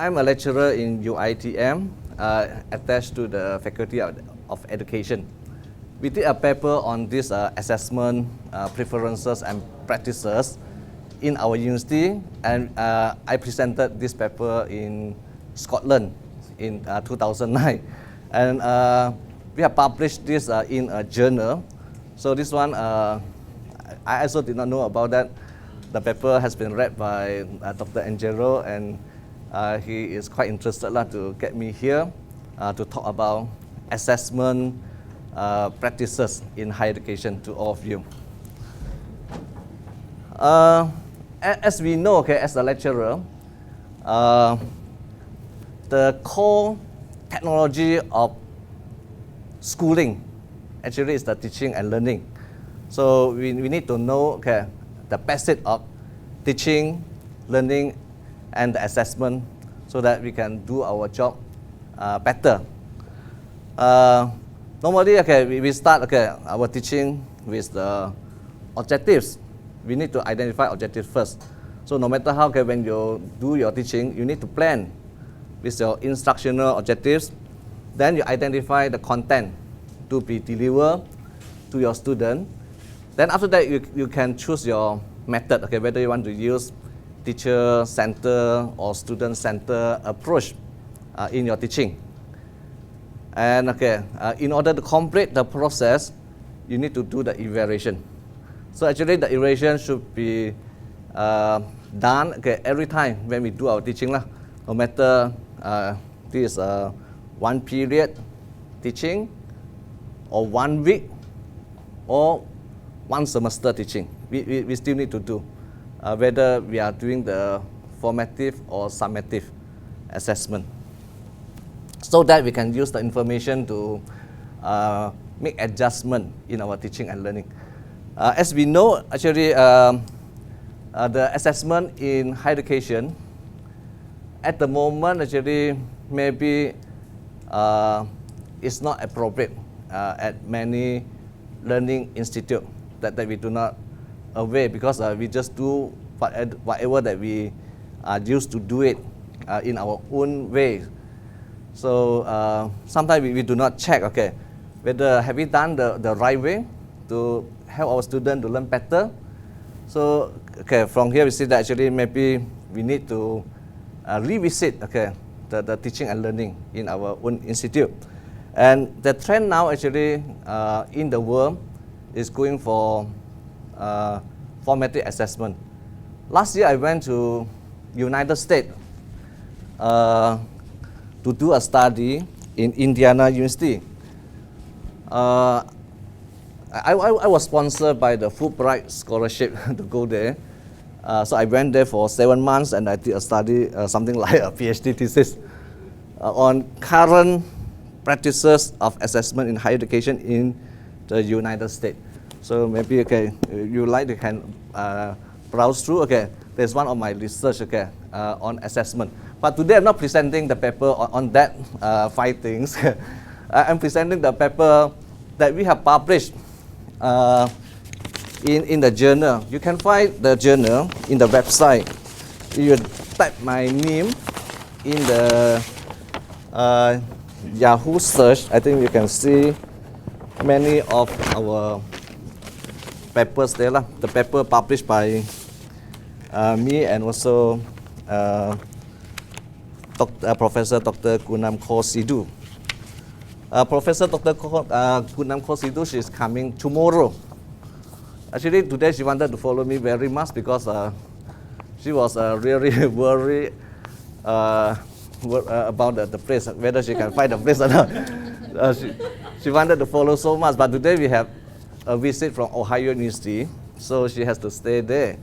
I'm a lecturer in UITM, attached to the Faculty of Education. We did a paper on this assessment preferences and practices in our university, and I presented this paper in Scotland in 2009. And we have published this in a journal. So this one, I also did not know about that. The paper has been read by Dr. Angelo, and he is quite interested to get me here to talk about assessment practices in higher education to all of you. As we know, as a lecturer, the core technology of schooling actually is the teaching and learning. So we need to know the basic of teaching, learning, and the assessment so that we can do our job better. Normally, we start our teaching with the objectives. We need to identify objectives first. So no matter how, when you do your teaching, you need to plan with your instructional objectives. Then you identify the content to be delivered to your student. Then after that, you can choose your method, whether you want to use teacher-centered or student-centered approach in your teaching. And in order to complete the process, you need to do the evaluation. So actually, the evaluation should be done every time when we do our teaching, no matter this one period teaching, or 1 week, or 1 semester teaching. We still need to do, whether we are doing the formative or summative assessment, so that we can use the information to make adjustment in our teaching and learning. As we know, actually, the assessment in higher education, at the moment, actually, maybe it's not appropriate at many learning institutes that we do not aware, because we just do whatever that we are used to do it in our own way. So sometimes we do not check, whether have we done the right way to help our students to learn better. So from here we see that actually maybe we need to revisit the teaching and learning in our own institute. And the trend now actually in the world is going for formative assessment. Last year I went to United States to do a study in Indiana University. I was sponsored by the Fulbright scholarship to go there. So I went there for 7 months, and I did a study, something like a PhD thesis on current practices of assessment in higher education in the United States. So maybe you like to can browse through. There's one of my research on assessment. But today I'm not presenting the paper on that 5 things. I'm presenting the paper that we have published in the journal. You can find the journal in the website. You type my name in the Yahoo search. I think you can see many of our papers there. The paper published by me and also Professor Dr. Kunam Kaur Sidhu. Professor Dr. Kunam Kaur Sidhu, she is coming tomorrow. Actually, today she wanted to follow me very much because she was really worried about the place, whether she can find the place or not. She wanted to follow so much, but today we have a visit from Ohio University, so she has to stay there.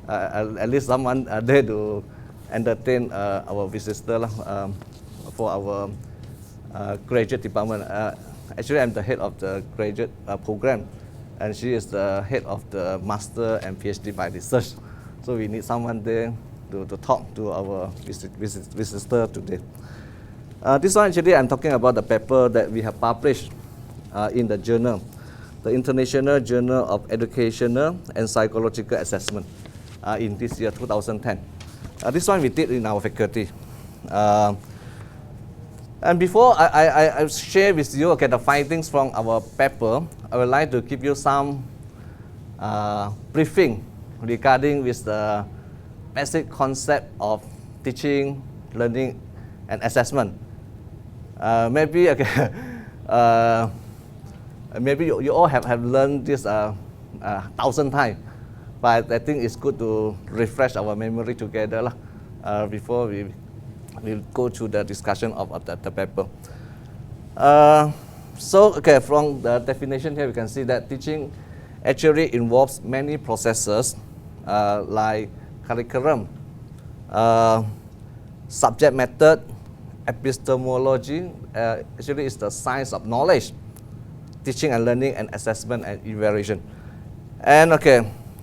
At least someone there to entertain our visitor for our graduate department. Actually, I'm the head of the graduate program, and she is the head of the master and PhD by research. So we need someone there to talk to our visitor today. This one actually I'm talking about the paper that we have published in the journal, the International Journal of Educational and Psychological Assessment in this year, 2010. This one we did in our faculty. And before I share with you the findings from our paper, I would like to give you some briefing regarding with the basic concept of teaching, learning, and assessment. Maybe you all have learned this 1,000 times, but I think it's good to refresh our memory together before we go through the discussion of the paper. From the definition here, we can see that teaching actually involves many processes like curriculum, subject method, epistemology. Actually, is the science of knowledge, teaching and learning, and assessment and evaluation. And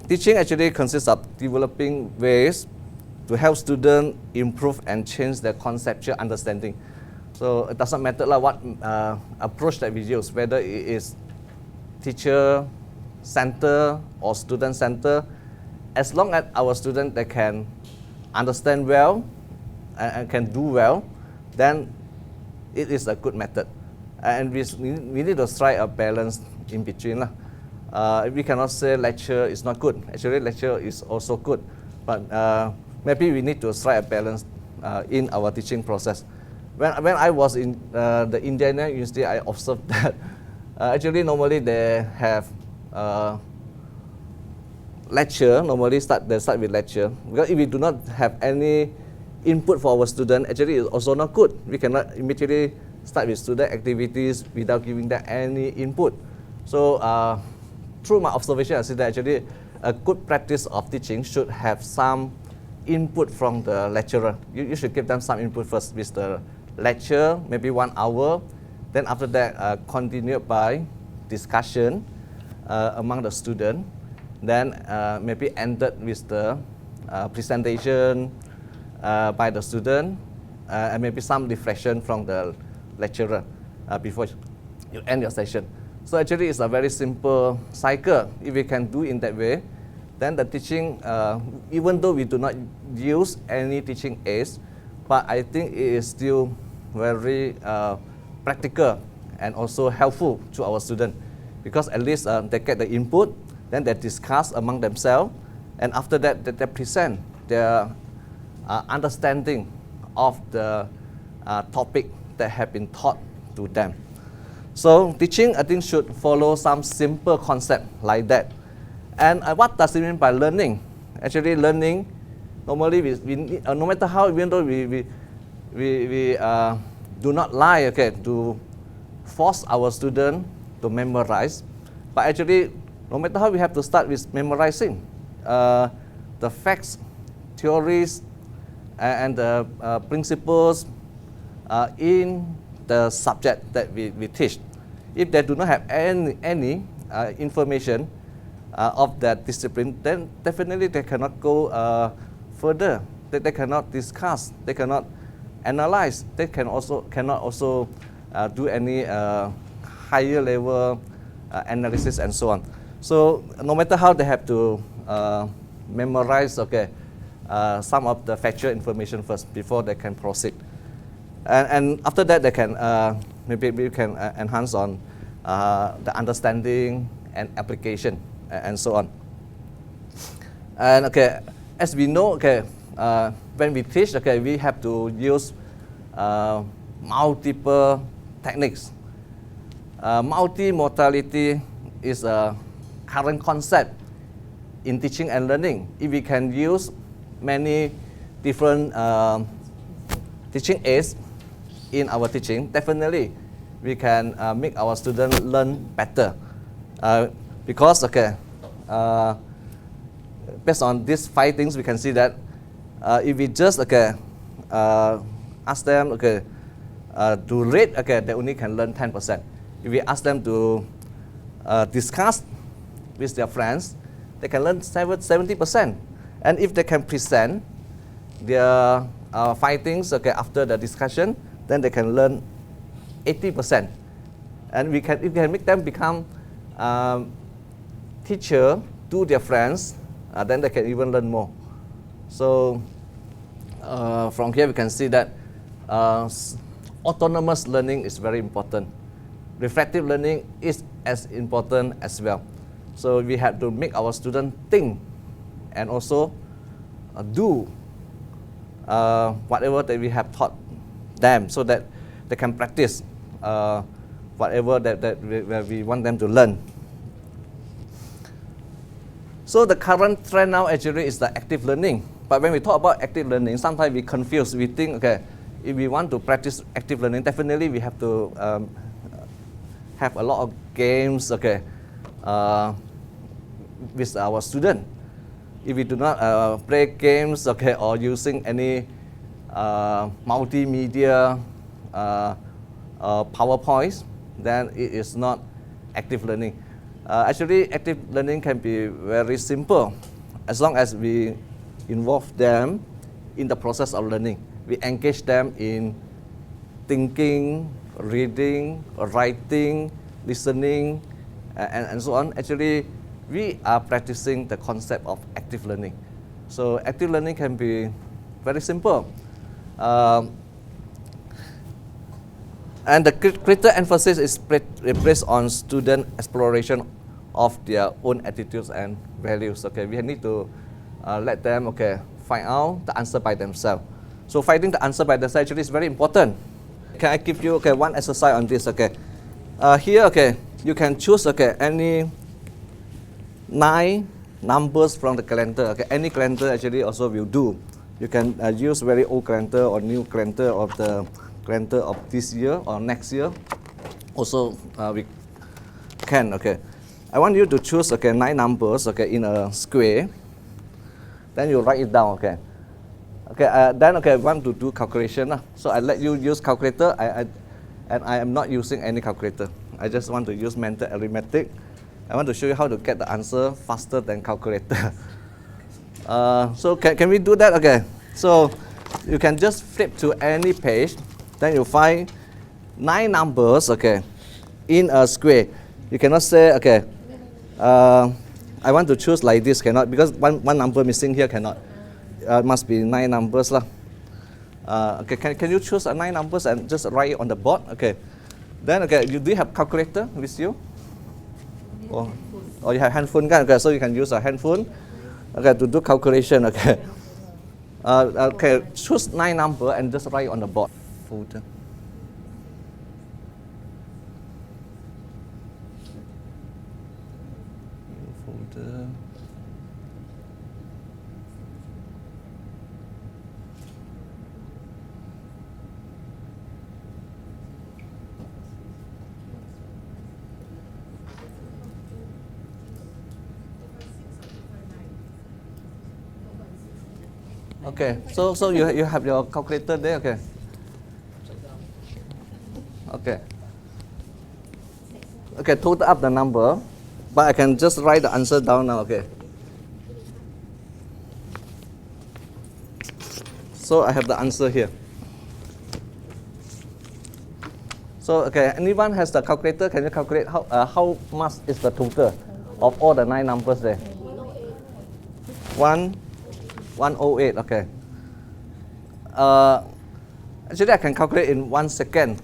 teaching actually consists of developing ways to help students improve and change their conceptual understanding. So it doesn't matter what approach that we use, whether it is teacher-centered or student-centered, as long as our students they can understand well and can do well, then it is a good method. And we need to strike a balance in between. We cannot say lecture is not good. Actually, lecture is also good, but maybe we need to strike a balance in our teaching process. When I was in the Indiana University, I observed that actually normally they have lecture. Normally they start with lecture, because if we do not have any input for our student, actually it's also not good. We cannot immediately start with student activities without giving them any input. So through my observation, I see that actually a good practice of teaching should have some input from the lecturer. You should give them some input first with the lecture, maybe 1 hour. Then after that, continued by discussion among the students. Then maybe ended with the presentation by the student, and maybe some reflection from the lecturer before you end your session. So actually it's a very simple cycle. If we can do in that way, then the teaching, even though we do not use any teaching aids, but I think it is still very practical and also helpful to our students, because at least they get the input, then they discuss among themselves, and after that they present their understanding of the topic that have been taught to them. So teaching, I think, should follow some simple concept like that. And what does it mean by learning? Actually, learning, normally we need, no matter how, even though we do not like to force our student to memorize, but actually, no matter how, we have to start with memorizing the facts, theories, and the principles in the subject that we teach. If they do not have any information of that discipline, then definitely they cannot go further. They cannot discuss. They cannot analyze. They cannot also do any higher level analysis and so on. So no matter how, they have to memorize some of the factual information first before they can proceed. And after that, they can maybe we can enhance on the understanding and application and so on. And as we know, when we teach, we have to use multiple techniques. Multimodality is a current concept in teaching and learning. If we can use many different teaching aids in our teaching, definitely we can make our students learn better. Because based on these 5 things, we can see that if we just ask them to read, they only can learn 10%. If we ask them to discuss with their friends, they can learn 70%. And if they can present their findings after the discussion, then they can learn 80%. And we can make them become teacher to their friends, then they can even learn more. So from here we can see that autonomous learning is very important. Reflective learning is as important as well. So we have to make our students think and also do whatever that we have taught them, so that they can practice whatever that we want them to learn. So the current trend now actually is the active learning. But when we talk about active learning, sometimes we confuse. We think, okay, if we want to practice active learning, definitely we have to have a lot of games, okay, with our student. If we do not play games, okay, or using any multimedia PowerPoints, then it is not active learning. Actually, active learning can be very simple, as long as we involve them in the process of learning. We engage them in thinking, reading, writing, listening, and so on. Actually, we are practicing the concept of active learning. So active learning can be very simple. And the greater emphasis is placed on student exploration of their own attitudes and values. Okay, we need to let them, okay, find out the answer by themselves. So finding the answer by themselves actually is very important. Can I give you, okay, one exercise on this? Okay, here, okay, you can choose, okay, any 9 numbers from the calendar. Okay, any calendar actually also will do. You can use very old calendar or new calendar of the calendar of this year or next year. Also, we can. Okay, I want you to choose, okay, 9 numbers, okay, in a square. Then you write it down. Okay. Okay. Then, okay, I want to do calculation. So I let you use calculator. And I am not using any calculator. I just want to use mental arithmetic. I want to show you how to get the answer faster than calculator. So can we do that? Okay. So you can just flip to any page. Then you find 9 numbers, okay, in a square. You cannot say, okay, I want to choose like this, cannot, because one number missing here, cannot. Must be 9 numbers lah. Okay, can you choose 9 numbers and just write it on the board? Okay. Then, okay, do you have calculator with you? Or you have handphone, okay, so you can use a handphone, okay, to do calculation. Okay. Okay, choose 9 number and just write it on the board. Folder. Folder. Okay, so you have your calculator there, okay? Okay. Okay, total up the number, but I can just write the answer down now, okay? So I have the answer here. So, okay, anyone has the calculator? Can you calculate how much is the total of all the 9 numbers there? 108, okay. Actually, I can calculate in 1 second.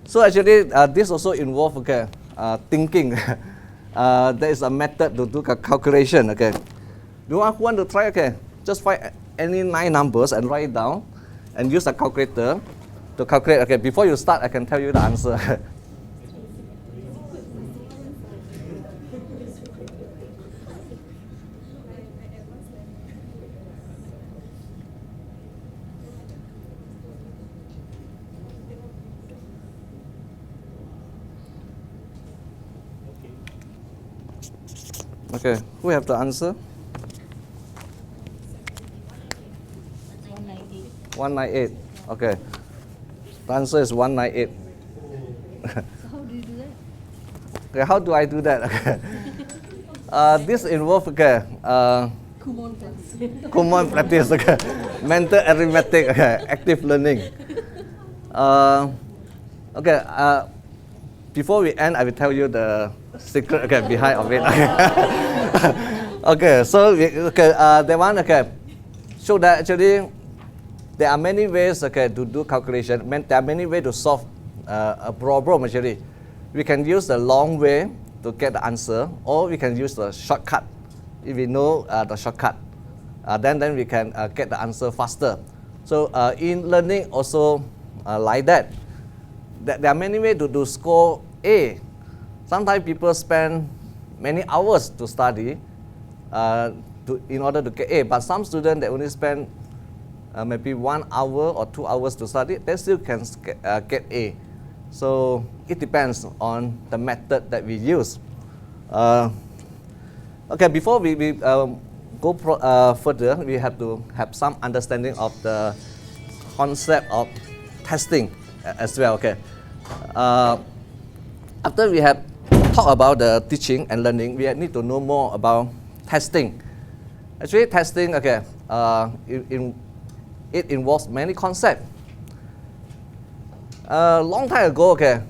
So actually, this also involves, okay, thinking. There is a method to do a calculation, okay. Do you want to try? Okay, just find any 9 numbers and write it down, and use a calculator to calculate. Okay, before you start, I can tell you the answer. Okay, who have the answer? 198. Okay. The answer is 198. So how do you do that? Okay, how do I do that? Okay. This involves, okay, Kumon practice, okay. Mental arithmetic, okay. Active learning. Okay. Before we end, I will tell you the secret, okay, behind of it. Okay. Okay. So that one, okay, show that actually there are many ways, okay, to do calculation. There are many ways to solve a problem actually. We can use the long way to get the answer, or we can use the shortcut. If we know the shortcut, then we can get the answer faster. So in learning also like that. There are many ways to score A. Sometimes people spend many hours to study in order to get A, but some students, they only spend maybe 1 hour or 2 hours to study, they still can get A. So it depends on the method that we use. Okay, before we go further, we have to have some understanding of the concept of testing as well. Okay. After we have talked about the teaching and learning, we need to know more about testing. Actually, testing, okay, it involves many concepts. Long time ago, okay,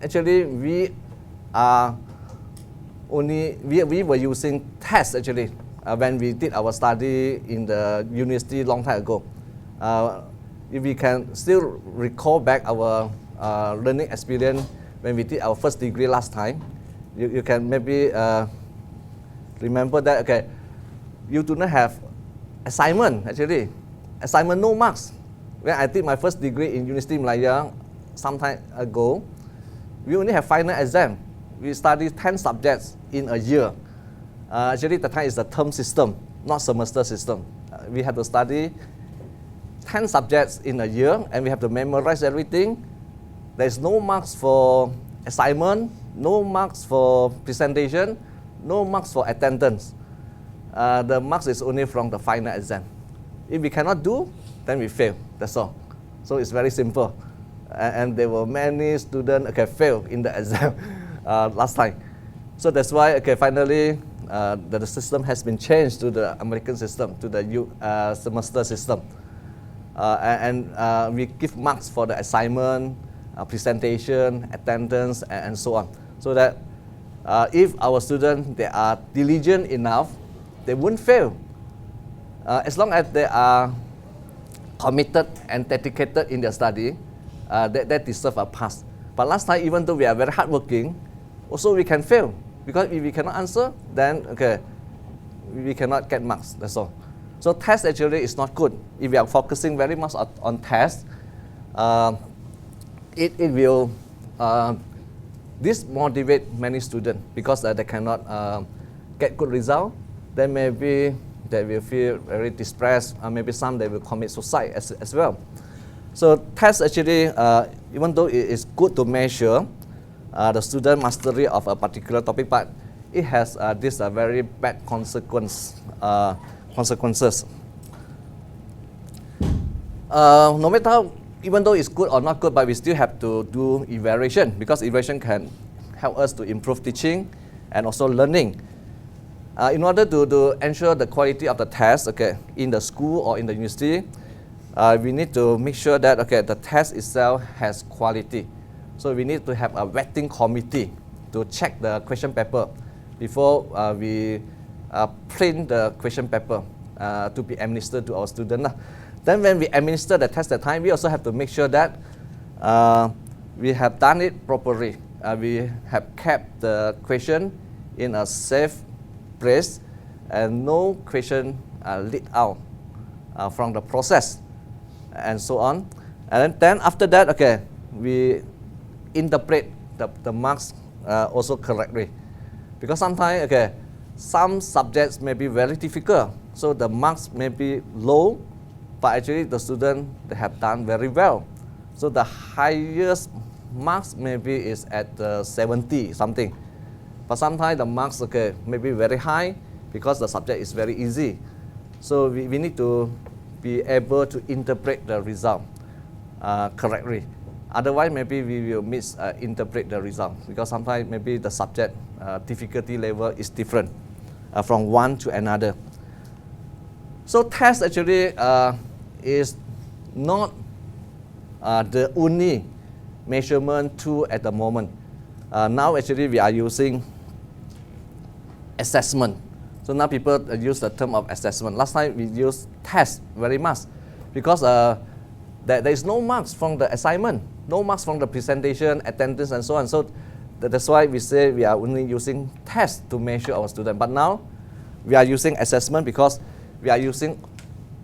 actually we were using tests actually when we did our study in the university long time ago. If we can still recall back our learning experience when we did our first degree last time, you can maybe remember that, okay, you do not have assignment actually. Assignment, no marks. When I did my first degree in University Malaysia some time ago, we only have final exam. We studied 10 subjects in a year. Actually, the time is the term system, not semester system. We have to study 10 subjects in a year, and we have to memorize everything. There is no marks for assignment, no marks for presentation, no marks for attendance. The marks is only from the final exam. If we cannot do, then we fail. That's all. So it's very simple. And there were many students fail in the exam last time. So that's why finally the system has been changed to the American system, to the semester system. And we give marks for the assignment, presentation, attendance, and so on. So that if our students, they are diligent enough, they won't fail. As long as they are committed and dedicated in their study, they deserve a pass. But last time, even though we are very hardworking, also we can fail. Because if we cannot answer, then we cannot get marks, that's all. So test actually is not good. If we are focusing very much on tests, it will dismotivate many students because they cannot get good result. Then maybe they will feel very distressed, maybe some they will commit suicide as well. So tests actually, even though it is good to measure the student mastery of a particular topic, but it has this very bad consequences. No matter how, even though it's good or not good, but we still have to do evaluation, because evaluation can help us to improve teaching and also learning. In order to ensure the quality of the test, in the school or in the university, we need to make sure that the test itself has quality. So we need to have a vetting committee to check the question paper before we print the question paper to be administered to our students. Then when we administer the test at time, we also have to make sure that we have done it properly. We have kept the question in a safe place and no question leaked out from the process and so on. And then after that, we interpret the marks also correctly. Because sometimes, some subjects may be very difficult, so the marks may be low, but actually the student, they have done very well. So the highest marks maybe is at 70 something. But sometimes the marks may be very high because the subject is very easy. So we need to be able to interpret the result correctly. Otherwise, maybe we will misinterpret the result, because sometimes maybe the subject difficulty level is different from one to another. So test actually is not the only measurement tool at the moment. Now actually we are using assessment. So now people use the term of assessment. Last time we used test very much. because there is no marks from the assignment, no marks from the presentation, attendance, and so on. So that's why we say we are only using tests to measure our student. But now we are using assessment because we are using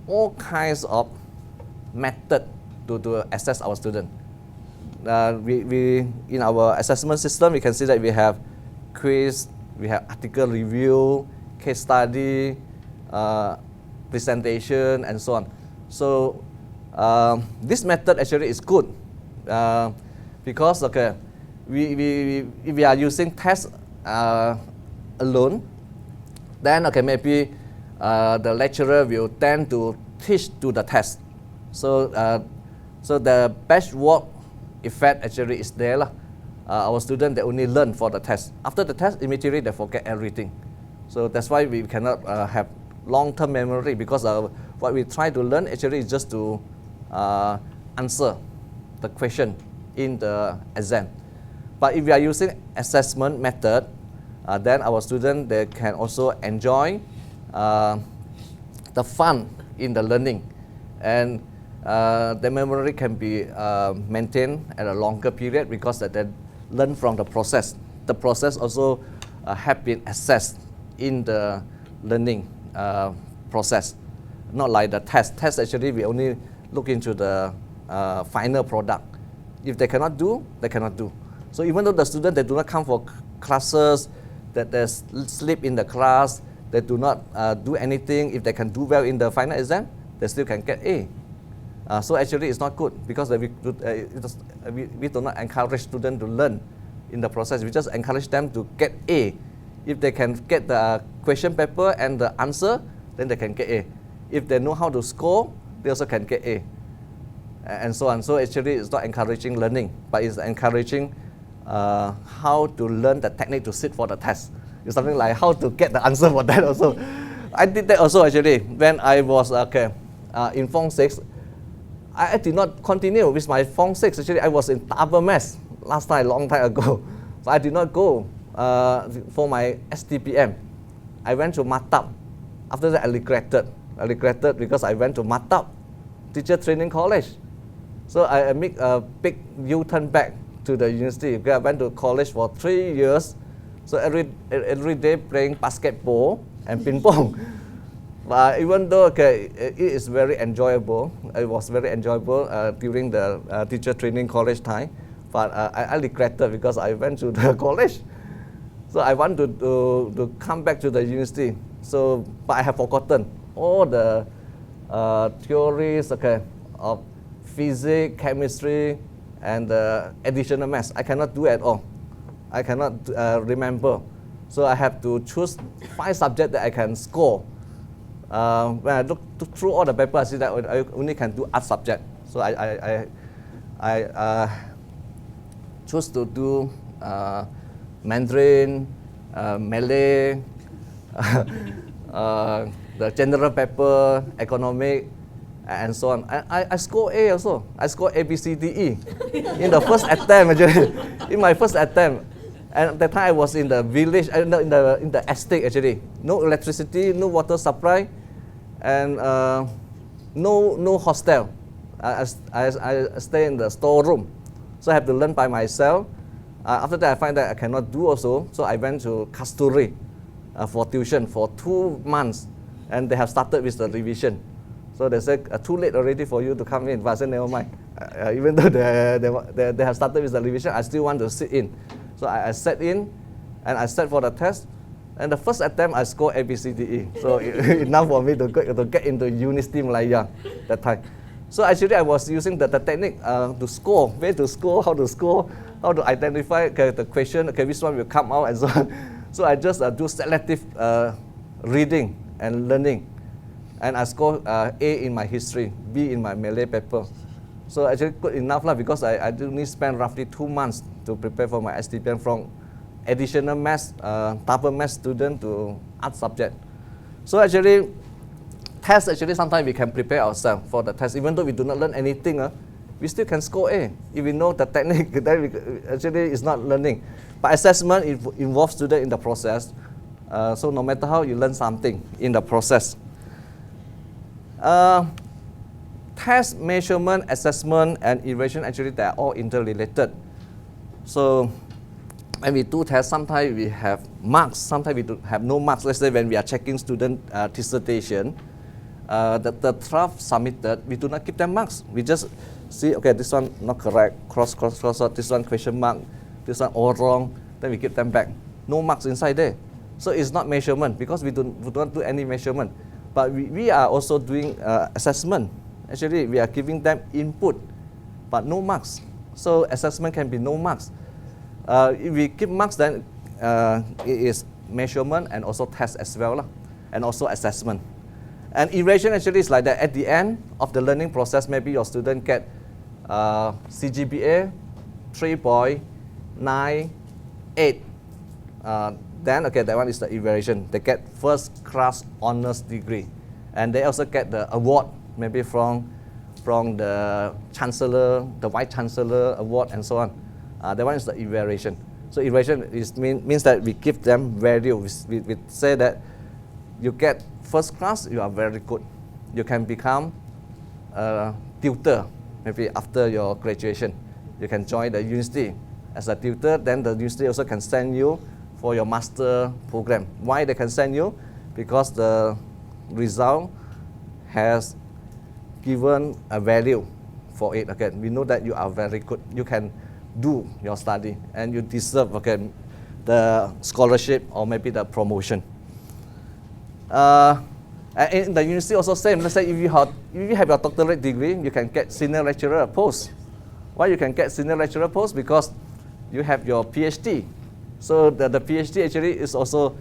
all kinds of method to assess our student. We in our assessment system, we can see that we have quiz, we have article review, case study, presentation, and so on. So this method actually is good because if we are using tests alone, then maybe the lecturer will tend to teach to the test. So the batch work effect actually is there. Our students, they only learn for the test. After the test, immediately they forget everything. So that's why we cannot have long-term memory, because what we try to learn actually is just to answer the question in the exam. But if we are using assessment method, then our students, they can also enjoy the fun in the learning, and the memory can be maintained at a longer period because they learn from the process. The process also have been assessed in the learning process, not like the test. Test actually we only look into the final product. If they cannot do, they cannot do. So even though the students, they do not come for classes, that they sleep in the class, they do not do anything, if they can do well in the final exam, they still can get A. So actually it's not good, because we do not encourage students to learn in the process. We just encourage them to get A. If they can get the question paper and the answer, then they can get A. If they know how to score, they also can get A. And so on. So actually it's not encouraging learning, but it's encouraging how to learn the technique to sit for the test. It's something like how to get the answer for that also. I did that also actually. When I was in Form 6, I did not continue with my Form 6. Actually, I was in double maths last time, a long time ago. So I did not go for my STPM. I went to Matap. After that, I regretted. Because I went to Matap Teacher Training College. So I make a big U-turn back to the university. I went to college for 3 years. So every day playing basketball and ping pong. But even though it is very enjoyable, it was very enjoyable during the teacher training college time, but I regretted because I went to the college. So I want to come back to the university. So, but I have forgotten all the theories of physics, chemistry, and additional maths. I cannot do at all. I cannot remember. So I have to choose 5 subjects that I can score. When I look through all the papers, I see that I only can do art subject. So I choose to do Mandarin, Malay, the general paper, economic, and so on. I score A also. I score A, B, C, D, E in the first attempt actually. In my first attempt. And at that time I was in the village, in the estate actually. No electricity, no water supply, and no hostel. I stay in the storeroom, so I have to learn by myself. After that I find that I cannot do also, so I went to Kasturi for tuition for 2 months, and they have started with the revision. So they said too late already for you to come in, but I said never mind. Even though they have started with the revision, I still want to sit in. So I sat in, and I sat for the test, and the first attempt I scored A, B, C, D, E. So enough for me to get into University Malaysia that time. So actually I was using the technique to score, where to score, how to identify the question, which one will come out, and so on. So I just do selective reading and learning, and I scored A in my history, B in my Malay paper. So actually good enough because I only spent roughly 2 months to prepare for my STPM, from additional maths, double maths student to art subject. So actually, tests actually sometimes we can prepare ourselves for the test. Even though we do not learn anything, we still can score A. If we know the technique, then actually it's not learning. But assessment involves student in the process. So no matter how, you learn something in the process. test, measurement, assessment, and evaluation, actually, they are all interrelated. So when we do tests, sometimes we have marks, sometimes we do have no marks. Let's say when we are checking student dissertation, the draft submitted, we do not give them marks. We just see, okay, this one not correct, cross out, this one question mark, this one all wrong, then we give them back. No marks inside there. So it's not measurement because we don't do any measurement. But we are also doing assessment. Actually, we are giving them input, but no marks. So assessment can be no marks. If we give marks, then it is measurement and also test as well, and also assessment. And evaluation actually is like that. At the end of the learning process, maybe your student get CGPA 3.98. Then, okay, that one is the evaluation. They get first class honors degree. And they also get the award, maybe from the Chancellor, the Vice Chancellor award and so on. That one is the evaluation. So evaluation means that we give them value. We say that you get first class, you are very good. You can become a tutor, maybe after your graduation. You can join the university as a tutor, then the university also can send you for your master program. Why they can send you? Because the result has given a value for it. Again, we know that you are very good. You can do your study and you deserve, okay, the scholarship or maybe the promotion. And in the university also same. Let's say if you have your doctorate degree, you can get senior lecturer post. Why you can get senior lecturer post? Because you have your PhD. So the PhD actually is also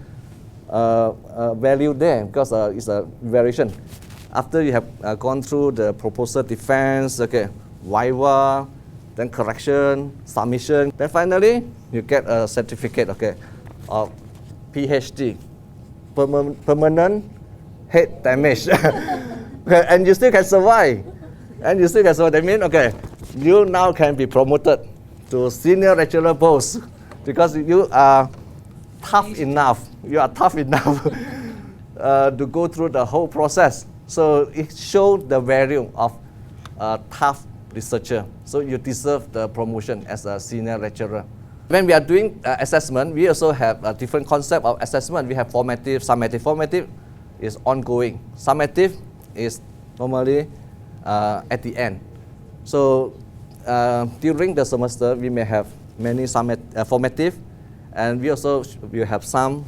value there because it's a variation. After you have gone through the proposal defense, okay, viva, then correction, submission, then finally you get a certificate, okay, of PhD, permanent head damage, okay, and you still can survive, That means, okay, you now can be promoted to senior lecturer post because you are tough enough. You are tough enough to go through the whole process. So it shows the value of a tough researcher. So you deserve the promotion as a senior lecturer. When we are doing assessment, we also have a different concept of assessment. We have formative, summative. Formative is ongoing. Summative is normally at the end. So during the semester, we may have many formative, and we also will have some,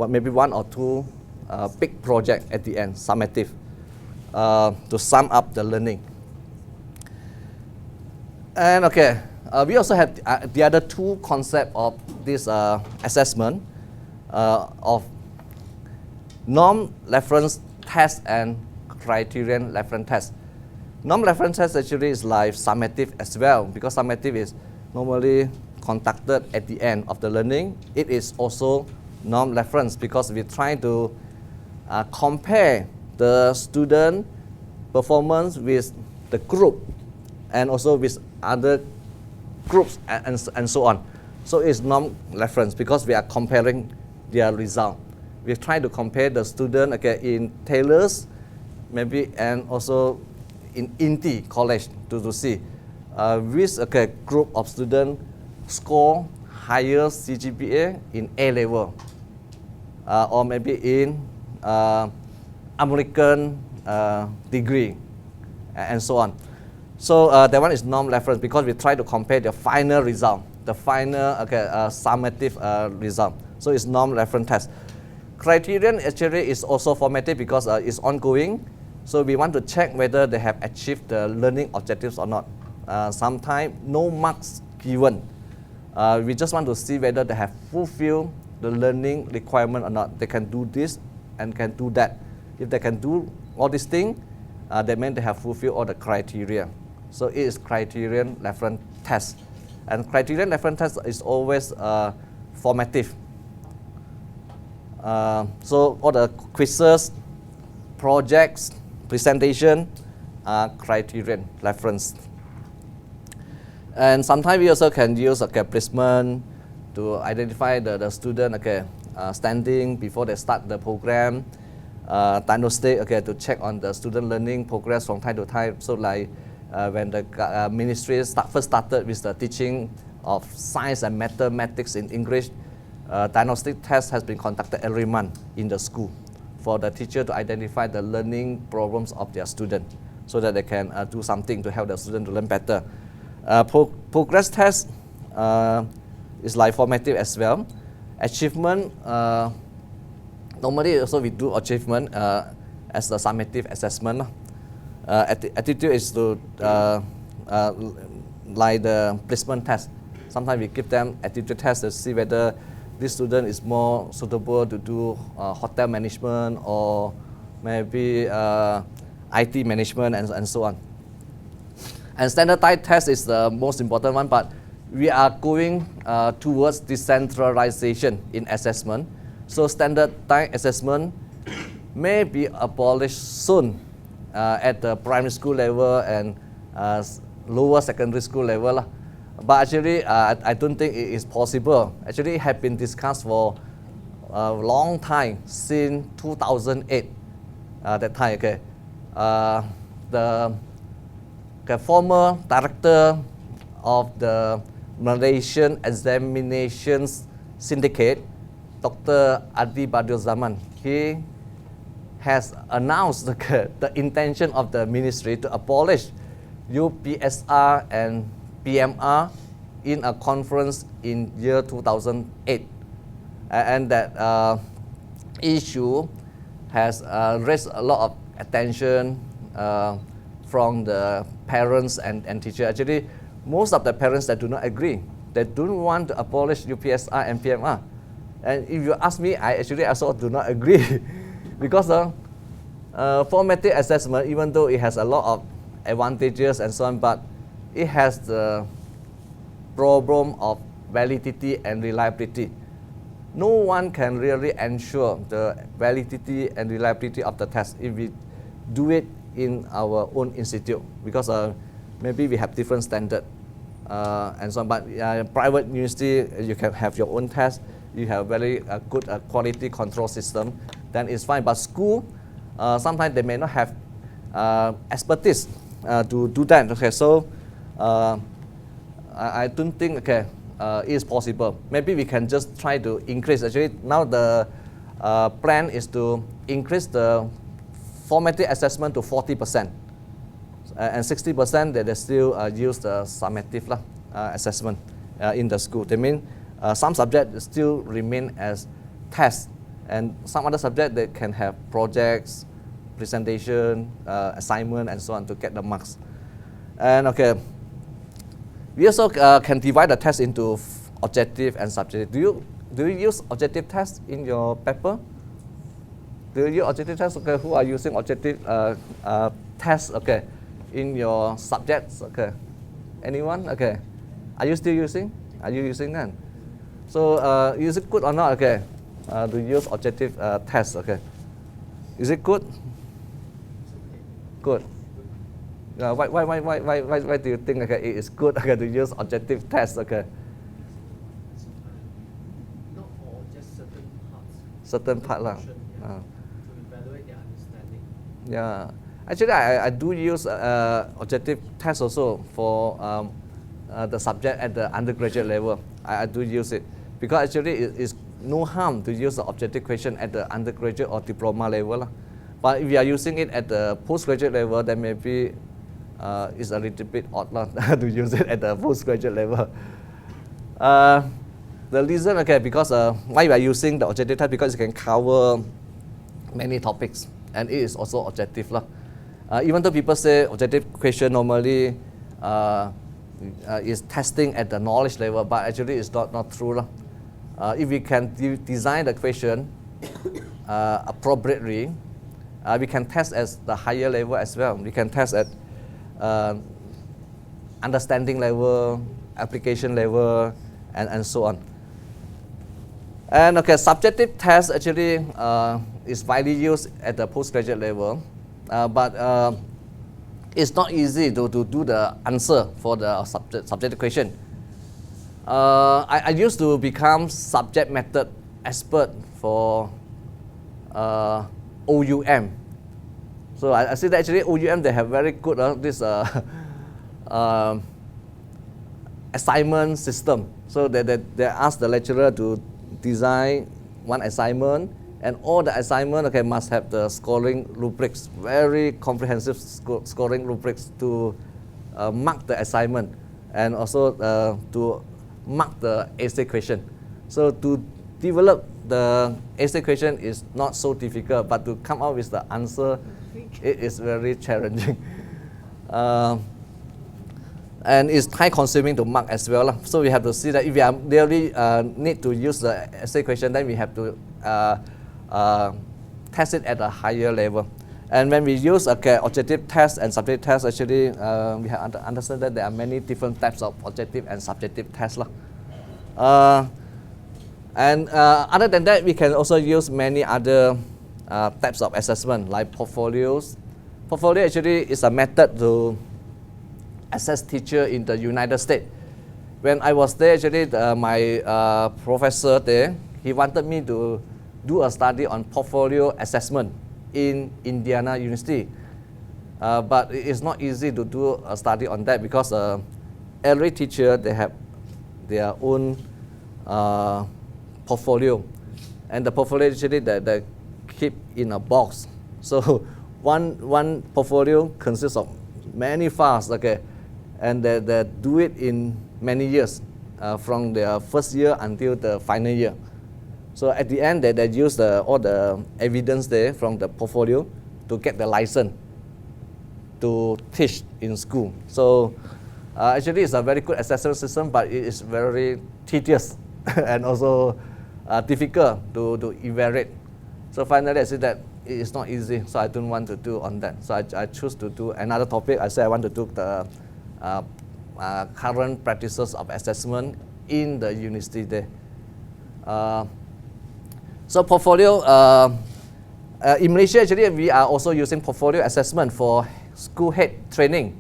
maybe one or two big project at the end, summative, to sum up the learning. And okay, we also have the other two concepts of this assessment of norm reference test and criterion reference test. Norm reference test actually is like summative as well, because summative is normally conducted at the end of the learning. It is also norm reference because we try to compare the student performance with the group and also with other groups and so on. So it's norm reference because we are comparing their result. We try to compare the student, okay, in Taylor's maybe and also in INTI college to see which, okay, group of students score higher CGPA in A level or maybe in American degree and so on. So that one is norm reference because we try to compare the final result, the final, okay, summative result. So it's norm reference test. Criterion actually is also formative because it's ongoing. So we want to check whether they have achieved the learning objectives or not. Sometimes no marks given. We just want to see whether they have fulfilled the learning requirement or not. They can do this and can do that. If they can do all these things, that means they have fulfilled all the criteria. So it is criterion reference test. And criterion reference test is always formative. So all the quizzes, projects, presentation are criterion reference. And sometimes we also can use a placement to identify the student, okay, standing before they start the program. diagnostic, okay, to check on the student learning progress from time to time. So like when the ministry first started with the teaching of science and mathematics in English, diagnostic test has been conducted every month in the school for the teacher to identify the learning problems of their student so that they can do something to help the student to learn better. Progress test is like formative as well. Achievement, normally also we do achievement as the summative assessment. Attitude is to like the placement test. Sometimes we give them attitude test to see whether this student is more suitable to do hotel management or maybe IT management and so on. And standardized test is the most important one, but we are going towards decentralization in assessment. So standardized assessment may be abolished soon at the primary school level and lower secondary school level. But actually, I don't think it is possible. Actually, it has been discussed for a long time, since 2008. That time, okay. The former director of the Malaysian Examinations Syndicate, Dr. Adi Badrul Zaman, he has announced the intention of the ministry to abolish UPSR and PMR in a conference in year 2008. And that issue has raised a lot of attention from the parents and teachers. Actually, most of the parents that do not agree, they don't want to abolish UPSR and PMR. And if you ask me, I actually also do not agree because formative assessment, even though it has a lot of advantages and so on, but it has the problem of validity and reliability. No one can really ensure the validity and reliability of the test if we do it in our own institute, because maybe we have different standard and so on. But private university, you can have your own test, you have very good quality control system, then it's fine. But school, sometimes they may not have expertise to do that. Okay, so I don't think it is possible. Maybe we can just try to increase. Actually, now the plan is to increase the formative assessment to 40%, and 60% they still use the summative assessment in the school. That means some subjects still remain as tests, and some other subjects they can have projects, presentation, assignment, and so on to get the marks. And okay, we also can divide the test into objective and subjective. Do you use objective tests in your paper? Do you use objective tests? Okay, who are using objective tests? Okay, in your subjects. Okay, anyone? Okay, are you still using? Are you using that? So is it good or not? Okay, to use objective tests. Okay, is it good? Good. Why do you think it is good to use objective tests? Okay. Not for just certain parts. Certain part lah. To evaluate their understanding. Yeah, actually I do use objective tests also for the subject at the undergraduate level. I do use it because actually it is no harm to use the objective question at the undergraduate or diploma level lah. But if you are using it at the postgraduate level, then maybe it's a little bit odd to use it at the postgraduate level. The reason, okay, because why we are using the objective test, because it can cover many topics and it is also objective. Even though people say objective question normally is testing at the knowledge level, but actually it's not true. If we can design the question appropriately, we can test at the higher level as well. We can test at understanding level, application level, and so on. And okay, subjective test actually is widely used at the postgraduate level, but it's not easy to do the answer for the subjective question. I used to become subject method expert for OUM. So I see that actually OUM, they have very good this assignment system. So they ask the lecturer to design one assignment, and all the assignment must have the scoring rubrics, very comprehensive scoring rubrics to mark the assignment, and also to mark the essay question. So to develop the essay question is not so difficult, but to come up with the answer, it is very challenging. And it's time consuming to mark as well. So we have to see that if we are really need to use the essay question, then we have to test it at a higher level. And when we use objective test and subjective test, actually we have to understand that there are many different types of objective and subjective tests. And other than that, we can also use many other types of assessment like portfolios. Portfolio actually is a method to assess teacher in the United States. When I was there, actually my professor there, he wanted me to do a study on portfolio assessment in Indiana University. But it is not easy to do a study on that because every teacher, they have their own portfolio, and the portfolio actually they keep in a box. So one portfolio consists of many files, and they do it in many years, from their first year until the final year. So at the end, they use all the evidence there from the portfolio to get the license to teach in school. So actually, it's a very good assessment system, but it is very tedious and also difficult to evaluate. So finally, I said that it is not easy, so I don't want to do on that. So I choose to do another topic. I said I want to do the current practices of assessment in the university there. So portfolio, in Malaysia actually we are also using portfolio assessment for school head training.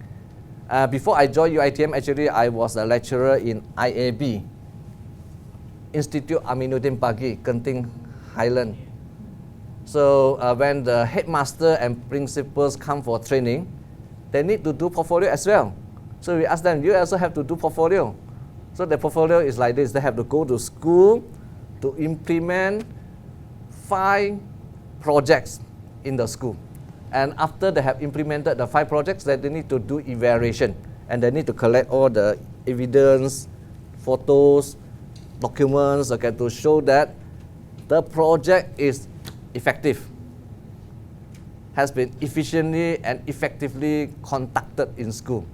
Before I joined UiTM, actually I was a lecturer in IAB, Institute Aminuddin Pagi, Genting Highland. So when the headmaster and principals come for training, they need to do portfolio as well. So we ask them, you also have to do portfolio. So the portfolio is like this: they have to go to school to implement 5 projects in the school. And after they have implemented the 5 projects, they need to do evaluation, and they need to collect all the evidence, photos, documents, to show that the project is effective, has been efficiently and effectively conducted in school.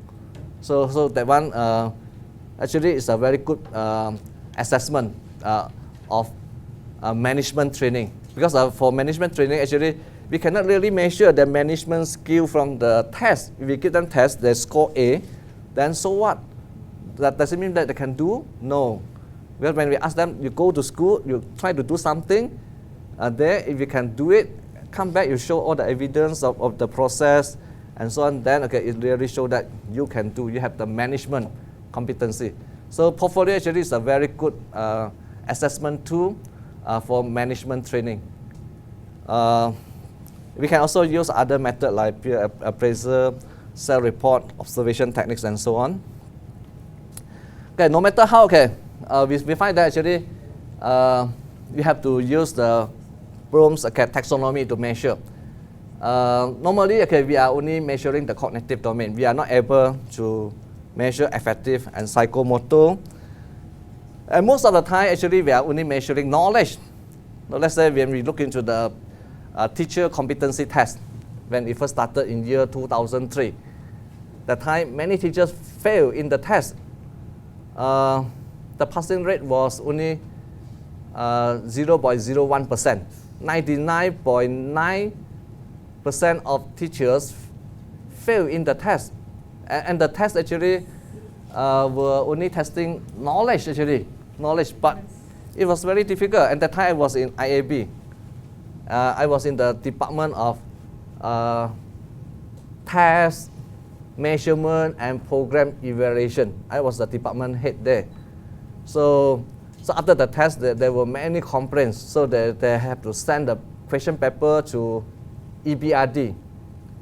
So that one actually is a very good assessment of management training. Because for management training, actually, we cannot really measure the management skill from the test. If we give them tests, they score A, then so what? That doesn't mean that they can do? No. Because when we ask them, you go to school, you try to do something, there, if you can do it, come back, you show all the evidence of the process and so on, then it really shows that you can do, you have the management competency. So portfolio actually is a very good assessment tool for management training. We can also use other methods like peer appraisal, self-report, observation techniques, and so on. No matter how, we find that actually we have to use the Bloom's taxonomy to measure. Normally, we are only measuring the cognitive domain. We are not able to measure affective and psychomotor. And most of the time, actually, we are only measuring knowledge. Now, let's say when we look into the teacher competency test, when it first started in year 2003, that time many teachers failed in the test. The passing rate was only 0.01%. 99.9% of teachers failed in the test. And the test actually were only testing knowledge, but it was very difficult. At that time I was in IAB. I was in the department of test, measurement, and program evaluation. I was the department head there. So after the test, there were many complaints. So they have to send the question paper to EBRD,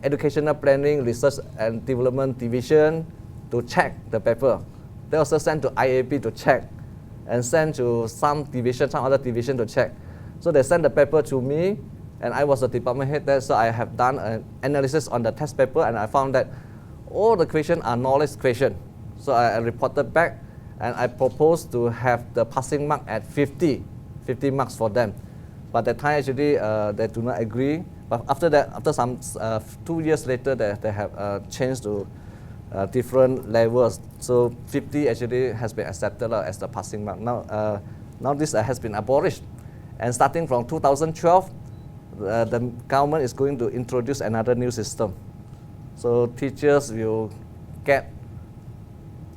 Educational Planning, Research and Development Division, to check the paper. They also send to IAP to check, and send to some other division to check. So they sent the paper to me, and I was the department head there, so I have done an analysis on the test paper, and I found that all the questions are knowledge questions. So I reported back, and I proposed to have the passing mark at 50 marks for them. But at the time actually they do not agree. But after that, after some 2 years later, they have changed to different levels. So 50 actually has been accepted as the passing mark. Now this has been abolished. And starting from 2012, the government is going to introduce another new system. So teachers will get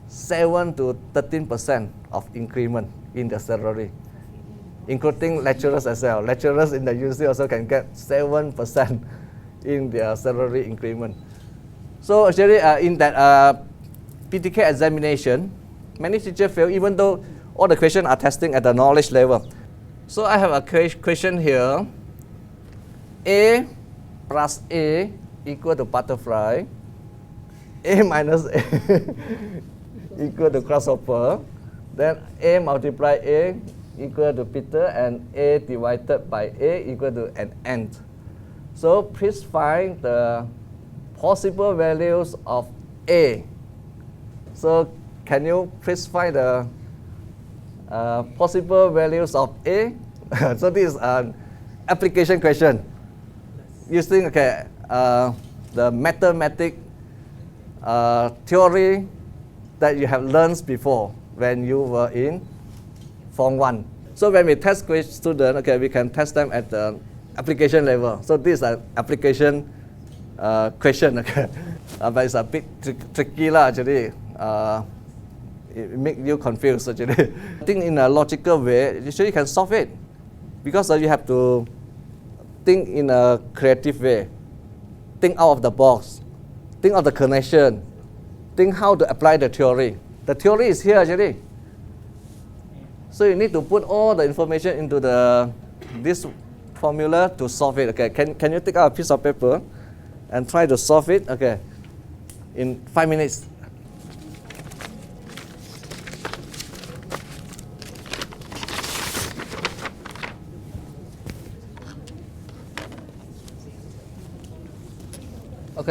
7 to 13% of increment in the salary, including lecturers as well. Lecturers in the university also can get 7% in their salary increment. So actually in that PTK examination, many teachers fail even though all the questions are testing at the knowledge level. So I have a question here. A plus A equal to butterfly. A minus A equal to grasshopper. Then A multiply A equal to Peter, and A divided by A equal to an ant. So please find the possible values of A. So can you please find the possible values of A? So this is an application question using the mathematic theory that you have learned before when you were in Form 1. So when we test students, we can test them at the application level. So this is an application question, but it's a bit tricky actually. It makes you confused actually. Think in a logical way, usually you can solve it, because you have to think in a creative way. Think out of the box. Think of the connection. Think how to apply the theory. The theory is here actually. So you need to put all the information into this formula to solve it. Can you take out a piece of paper and try to solve it? In 5 minutes.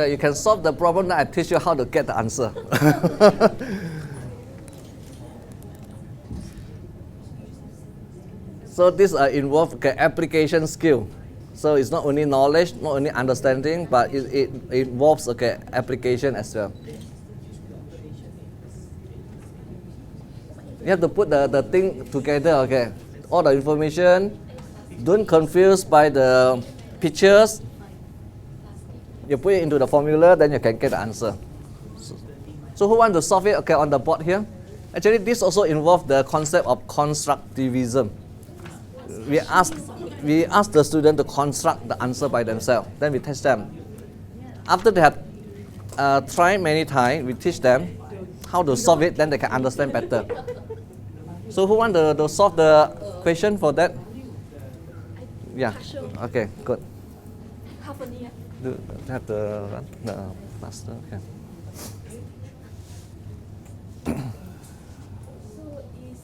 You can solve the problem that I teach you how to get the answer. So this involves application skill. So it's not only knowledge, not only understanding, but it involves application as well. You have to put the thing together. All the information. Don't confuse by the pictures. You put it into the formula, then you can get the answer. So who want to solve it? On the board here. Actually, this also involves the concept of constructivism. We ask the student to construct the answer by themselves. Then we test them. After they have tried many times, we teach them how to solve it. Then they can understand better. So who want to solve the question for that? Yeah. Okay. Good. Half an year. Do have the master. Okay. So is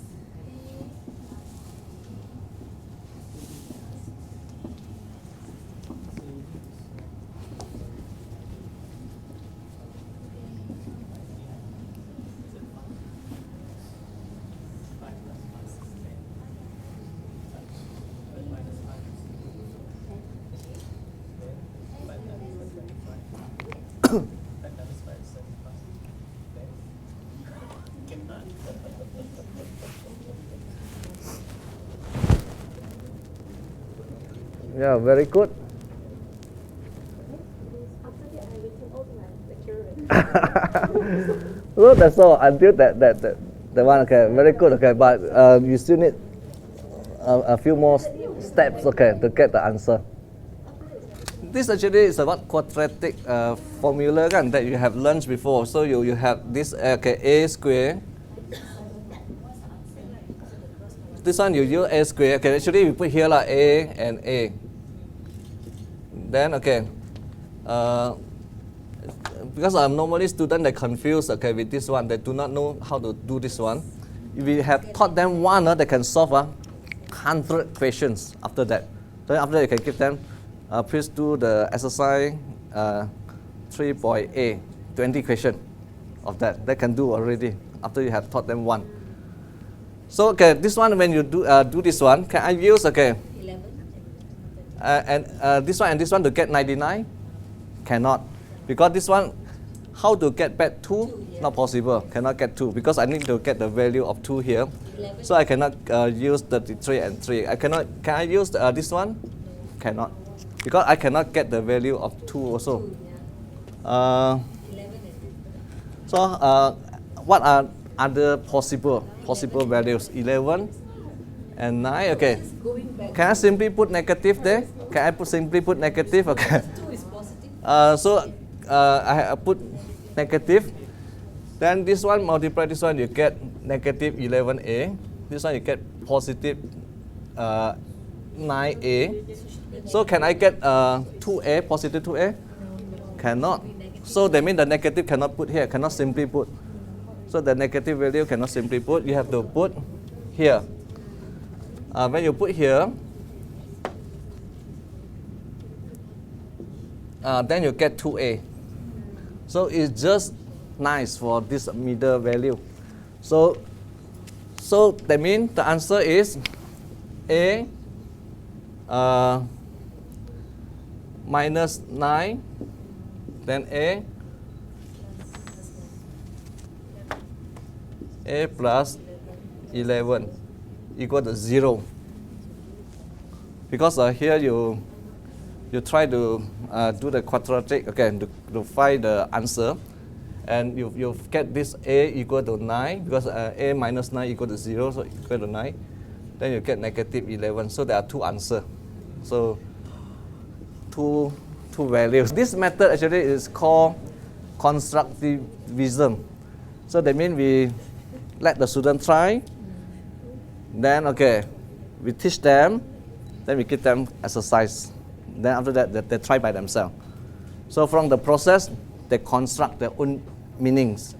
Yeah, very good. after that I will tell all my lecturer. Well, that's all. Until the one. Very good. But you still need a few more steps. To get the answer. This actually is about quadratic formula that you have learned before. So you have this a square. This one you use a square. Actually we put here A and A. Then because normally students they confused with this one, they do not know how to do this one. If we have taught them one, they can solve 100 questions after that. So after that you can give them, please do the exercise 3.A, 20 questions of that. They can do already after you have taught them one. So this one when you do this one, can I use 11. and this one and this one to get 99? Cannot, because this one, how to get back 2? Not possible, cannot get 2 because I need to get the value of 2 here. 11. So I cannot use 33 and 3. Can I use this one? Cannot, because I cannot get the value of 2 also. 11 So what are other possible values? 11 and 9. Okay. going back. Can I simply put negative there? Can I simply put negative? Okay. 2 is positive. So I put negative. Then this one multiply this one, you get negative 11a. This one you get positive 9a. So can I get 2a, positive 2a? Cannot. So that means the negative cannot put here, cannot simply put. So the negative value cannot simply put, you have to put here. When you put here, then you get 2a. So it's just nice for this middle value. So that means the answer is a minus 9, then a plus 11 equal to 0. Because here you try to do the quadratic again to find the answer, and you get this a equal to 9 because a minus 9 equal to 0, so equal to 9. Then you get negative 11. So there are 2 answers. So two values. This method actually is called constructivism. So that means we let the student try. Then we teach them. Then we give them exercise. Then after that, they try by themselves. So from the process, they construct their own meanings,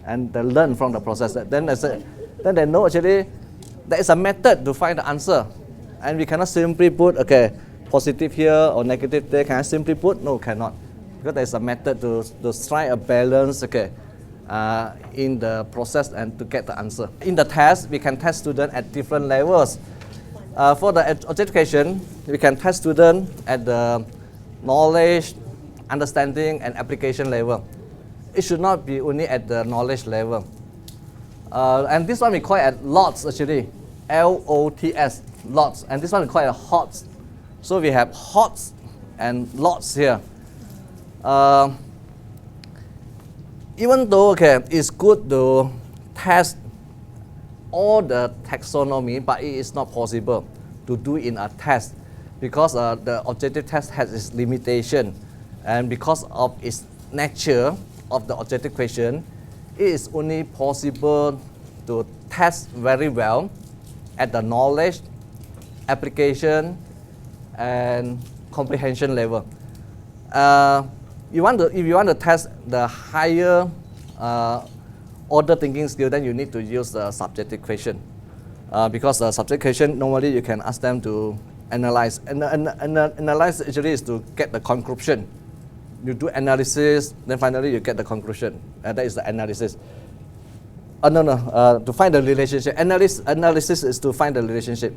and they learn from the process. Then they know actually there is a method to find the answer, and we cannot simply put positive here or negative there. Can I simply put? No, cannot, because there is a method to strike a balance in the process and to get the answer. In the test, we can test students at different levels. For the education, we can test students at the knowledge, understanding, and application level. It should not be only at the knowledge level. And this one we call it lots actually, LOTS, lots. And this one we call it HOTS. So we have HOTS and lots here. Even though it's good to test all the taxonomy, but it is not possible to do in a test because the objective test has its limitation, and because of its nature of the objective question, it is only possible to test very well at the knowledge, application, and comprehension level. If you want to test the higher order thinking skill, then you need to use the subjective question, because the subjective question normally you can ask them to analyze. And analyze actually is to get the conclusion. You do analysis, then finally you get the conclusion. That is the analysis. To find the relationship. Analysis is to find the relationship,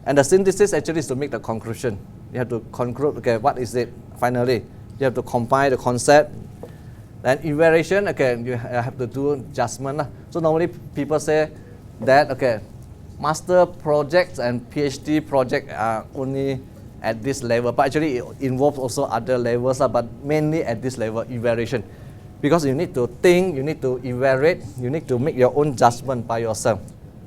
and the synthesis actually is to make the conclusion. You have to conclude. What is it? Finally, you have to combine the concept. Then evaluation, you have to do adjustment. So normally people say that master projects and PhD projects are only at this level, but actually it involves also other levels, but mainly at this level, evaluation. Because you need to think, you need to evaluate, you need to make your own judgment by yourself.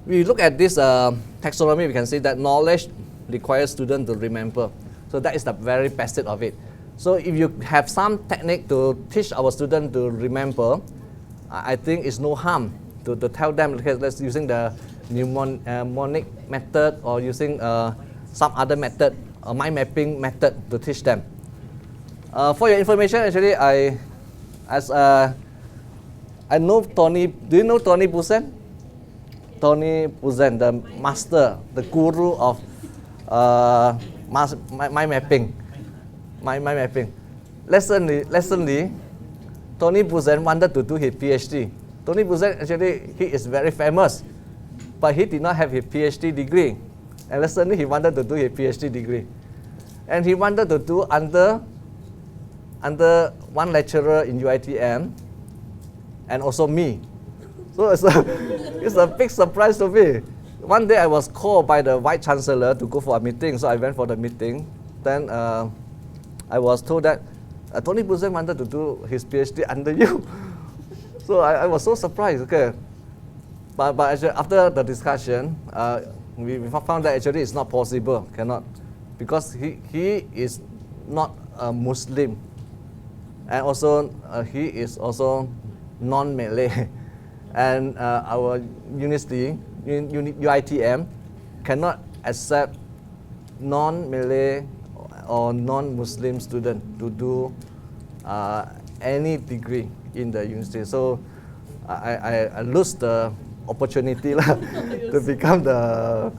We look at this taxonomy, we can see that knowledge requires students to remember. So that is the very basic of it. So if you have some technique to teach our students to remember, I think it's no harm to tell them, let's using the mnemonic method or using some other method, a mind mapping method to teach them. For your information, actually, I know Tony. Do you know Tony Busen? Tony Busen, the master, the guru of mind mapping. Mind mapping. Recently, Tony Busen wanted to do his PhD. Tony Busen, actually, he is very famous, but he did not have his PhD degree. And recently, he wanted to do his PhD degree. And he wanted to do under one lecturer in UiTM, and also me. So it's a big surprise to me. One day I was called by the Vice Chancellor to go for a meeting, so I went for the meeting. Then I was told that Tony Busen wanted to do his PhD under you. So I was so surprised, okay. But actually after the discussion, we found that actually it's not possible, cannot. Because he is not a Muslim. And also he is also non-Malay. And our university, UiTM, cannot accept non-Malay or non-Muslim student to do any degree in the university. So I lose the opportunity to become the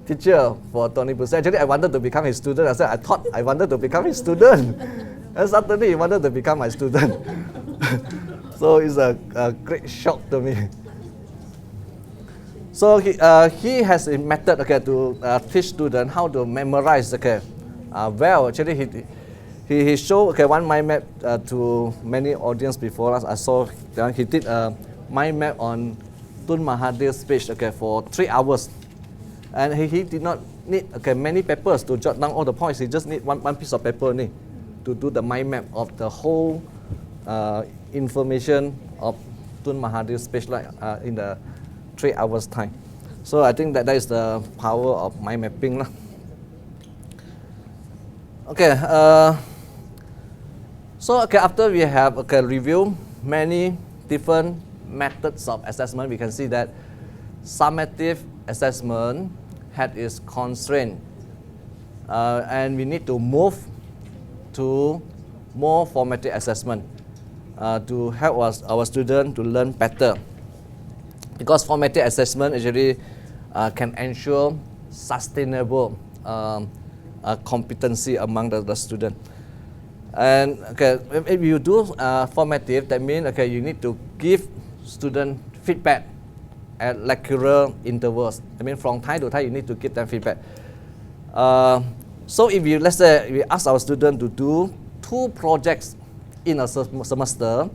teacher for Tony Busen. Actually, I wanted to become his student. I thought I wanted to become his student. And suddenly he wanted to become my student. So it's a great shock to me. So he has a method, okay, to teach students how to memorize, okay. Well, actually he showed, okay, one mind map to many audience before us. I saw he did a mind map on Tun Mahathir's speech, okay, for 3 hours. And he did not need, okay, many papers to jot down all the points. He just need one piece of paper only to do the mind map of the whole information of Tun Mahathir's speech, like in the 3 hours time. So I think that is the power of mind mapping lah. Okay, so okay, after we have reviewed many different methods of assessment, we can see that summative assessment had its constraint, and we need to move to more formative assessment to help our students to learn better. Because formative assessment actually can ensure sustainable competency among the student. And okay, if you do formative, that means okay, you need to give student feedback at regular intervals. I mean, from time to time, you need to give them feedback. So if let's say we ask our student to do 2 projects in a semester,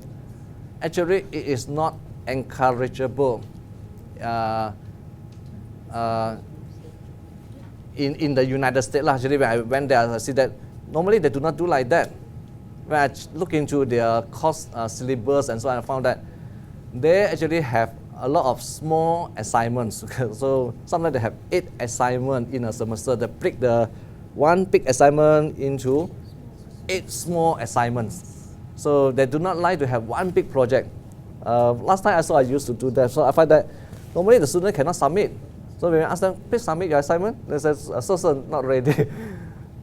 actually it is not encourageable in the United States. Actually, when I went there, I see that normally they do not do like that. When I look into their course syllabus and so on, I found that they actually have a lot of small assignments. So sometimes they have 8 assignments in a semester. They break the one big assignment into 8 small assignments. So they do not like to have one big project. Last time I used to do that. So I find that normally the student cannot submit. So when I ask them, please submit your assignment, they say, sir, not ready.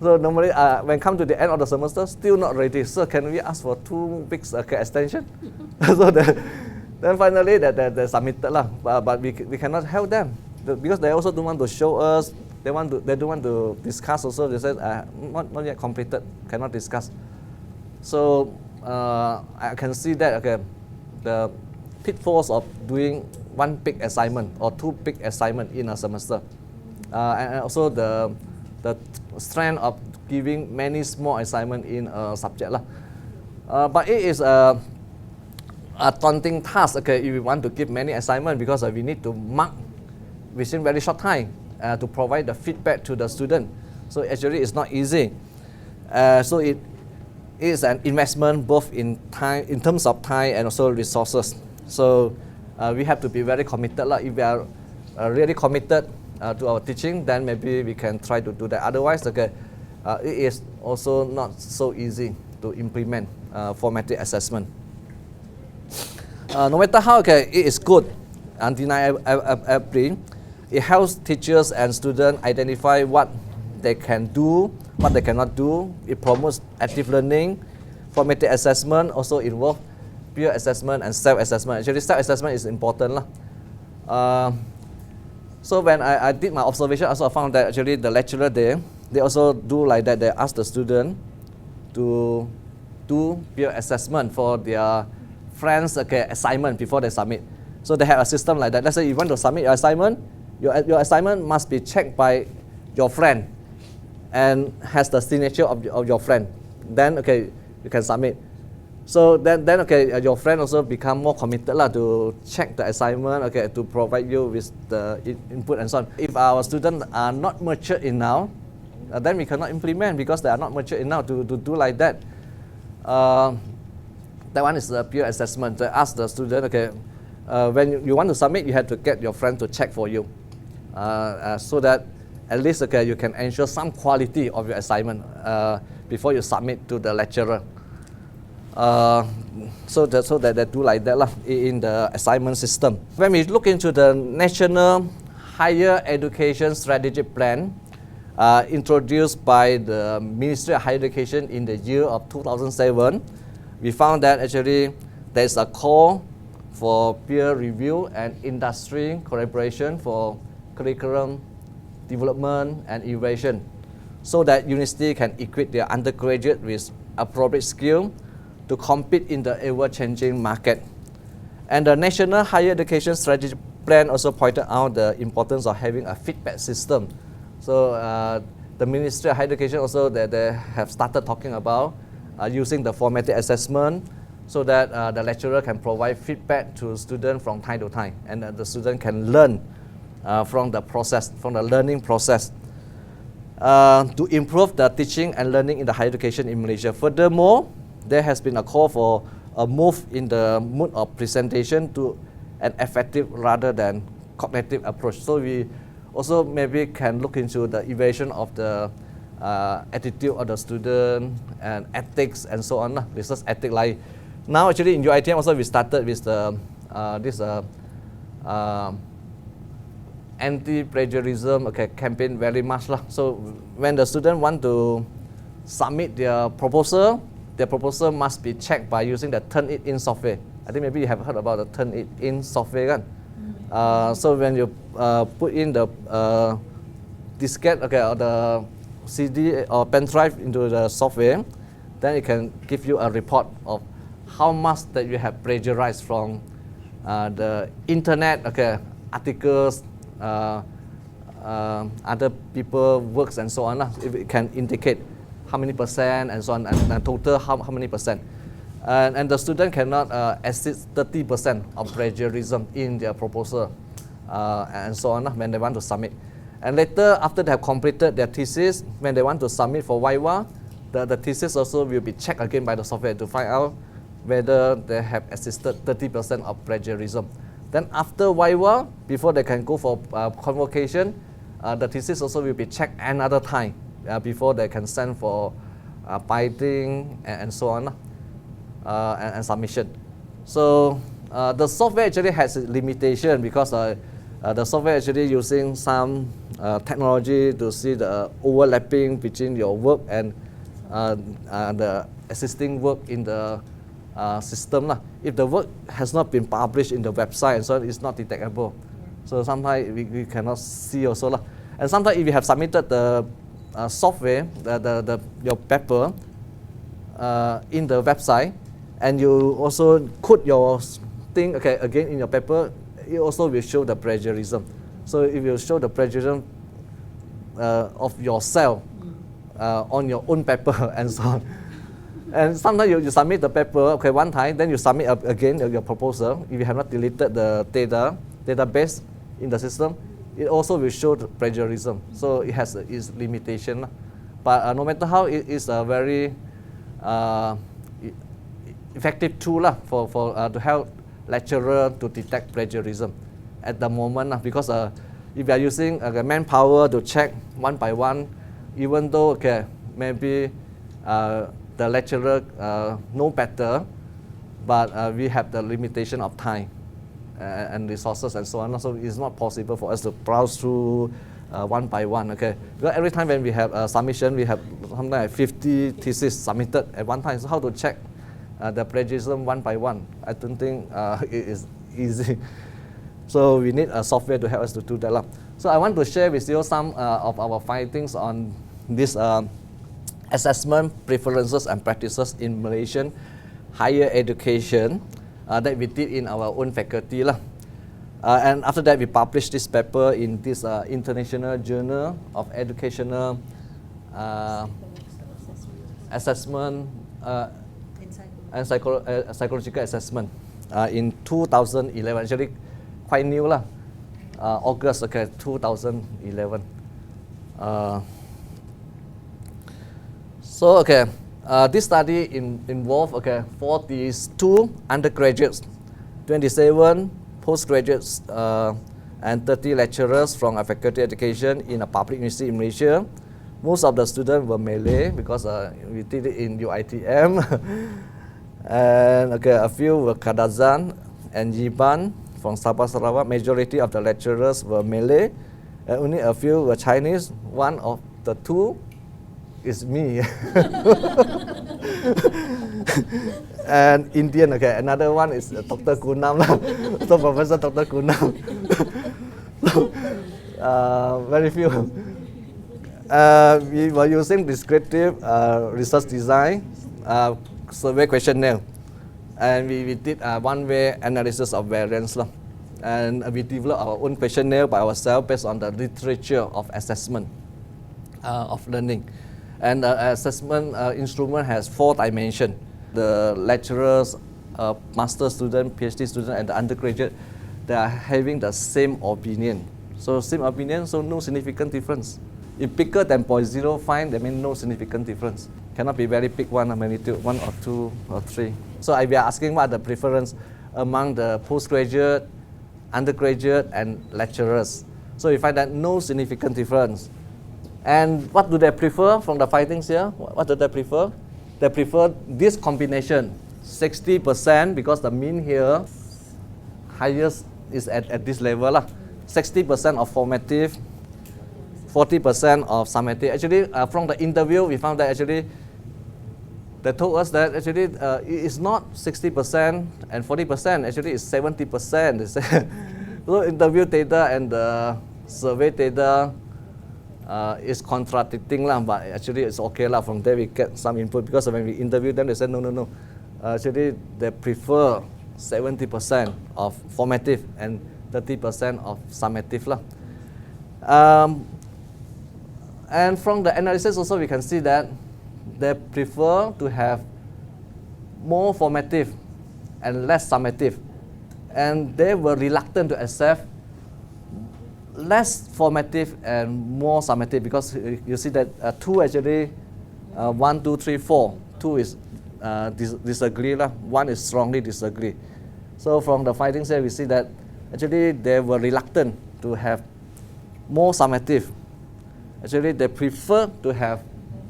So normally when come to the end of the semester, still not ready. So can we ask for 2 weeks extension? So then finally they submitted lah. But we cannot help them because they also don't want to show us. They don't want to discuss also. They said not yet completed, cannot discuss. So I can see that okay, the pitfalls of doing one big assignment or 2 big assignment in a semester, and also the strength of giving many small assignment in a subject lah. But it is a daunting task, okay, if we want to give many assignments because we need to mark within very short time to provide the feedback to the student. So actually it's not easy. So it is an investment both in time, in terms of time and also resources. So we have to be very committed. If we are really committed to our teaching, then maybe we can try to do that. Otherwise, okay, it is also not so easy to implement formative assessment. No matter how okay, it is good, undeniably, it helps teachers and students identify what they can do, what they cannot do. It promotes active learning, formative assessment also involve peer assessment and self-assessment. Actually, self-assessment is important lah. So when I did my observation, also I found that actually the lecturer there, they also do like that. They ask the student to do peer assessment for their friends' assignment before they submit. So they have a system like that. Let's say you want to submit your assignment, your assignment must be checked by your friend and has the signature of your friend. Then you can submit. So then your friend also become more committed to check the assignment, to provide you with the input and so on. If our students are not mature enough, then we cannot implement because they are not mature enough to do like that. That one is the peer assessment. They ask the student, when you want to submit, you have to get your friend to check for you, so that at least you can ensure some quality of your assignment before you submit to the lecturer. So that they do like that in the assignment system. When we look into the National Higher Education Strategic Plan, introduced by the Ministry of Higher Education in the year of 2007, we found that actually there is a call for peer review and industry collaboration for curriculum development and innovation, so that university can equip their undergraduate with appropriate skill to compete in the ever-changing market. And the National Higher Education Strategic Plan also pointed out the importance of having a feedback system. So the Ministry of Higher Education also they have started talking about using the formative assessment, so that the lecturer can provide feedback to students from time to time, and the student can learn from the learning process to improve the teaching and learning in the higher education in Malaysia. Furthermore, there has been a call for a move in the mode of presentation to an effective rather than cognitive approach. So we also maybe can look into the evaluation of the attitude of the student and ethics and so on. Research ethics, like now actually in UiTM also we started with the this anti-plagiarism campaign very much. So when the student want to submit their proposal must be checked by using the Turnitin software. I think maybe you have heard about the Turnitin software. So when you put in the diskette or the CD or pen drive into the software, then it can give you a report of how much that you have plagiarized from the internet, articles, other people works and so on. If it can indicate how many percent and so on, and total how many percent. And the student cannot exceed 30% of plagiarism in their proposal and so on when they want to submit. And later, after they have completed their thesis, when they want to submit for Viva, the thesis also will be checked again by the software to find out whether they have assisted 30% of plagiarism. Then after Viva, before they can go for convocation, the thesis also will be checked another time before they can send for binding and so on and submission. So the software actually has a limitation because the software actually using some technology to see the overlapping between your work and the existing work in the system. If the work has not been published in the website, so it's not detectable. So sometimes we cannot see also. And sometimes if you have submitted the software, your paper in the website, and you also put your thing again in your paper, it also will show the plagiarism. So if you show the plagiarism of yourself on your own paper and so on. And sometimes you submit the paper one time, then you submit again your proposal. If you have not deleted the database in the system, it also will show the plagiarism. So it has its limitation. But no matter how, it is a very effective tool for to help lecturer to detect plagiarism at the moment. Because if you are using manpower to check one by one, even though maybe the lecturer know better, but we have the limitation of time and resources and so on. So it's not possible for us to browse through one by one. Okay, because every time when we have a submission, we have something like 50 theses submitted at one time. So how to check the plagiarism one by one? I don't think it is easy. So we need a software to help us to do that. So I want to share with you some of our findings on this assessment preferences and practices in Malaysian higher education that we did in our own faculty. And after that, we published this paper in this International Journal of Educational Assessment and Psychological Assessment in 2011. Actually, quite new August 2011. This study involved 42 undergraduates, 27 postgraduates, and 30 lecturers from a faculty education in a public university in Malaysia. Most of the students were Malay because we did it in UiTM. And a few were Kadazan and Yiban from Sabah Sarawak. Majority of the lecturers were Malay, and only a few were Chinese. One of the two is me. And Indian, another one is Dr. Kunam, so Professor Dr. Kunam. Very few. We were using descriptive research design survey questionnaire, and we did one-way analysis of variance, and we developed our own questionnaire by ourselves based on the literature of assessment of learning. And the assessment instrument has 4 dimensions. The lecturers, master student, PhD student, and the undergraduate, they are having the same opinion. So same opinion, so no significant difference. If bigger than 0.05, that means no significant difference. Cannot be very big one, magnitude 1 or 2 or 3. So we are asking what are the preference among the postgraduate, undergraduate, and lecturers. So we find that no significant difference. And what do they prefer from the findings here? What do they prefer? They prefer this combination, 60%, because the mean here, highest is at this level. 60% of formative, 40% of summative. Actually, from the interview, we found that actually, they told us that actually it is not 60% and 40%, actually it's 70%. So interview data and the survey data is contradicting, but actually it's okay. From there we get some input, because when we interview them, they said no. Actually, they prefer 70% of formative and 30% of summative. And from the analysis also, we can see that they prefer to have more formative and less summative. And they were reluctant to accept less formative and more summative, because you see that 2 actually, 1, 2, 3, 4. 2 is disagree, 1 is strongly disagree. So from the findings here, we see that actually they were reluctant to have more summative. Actually, they prefer to have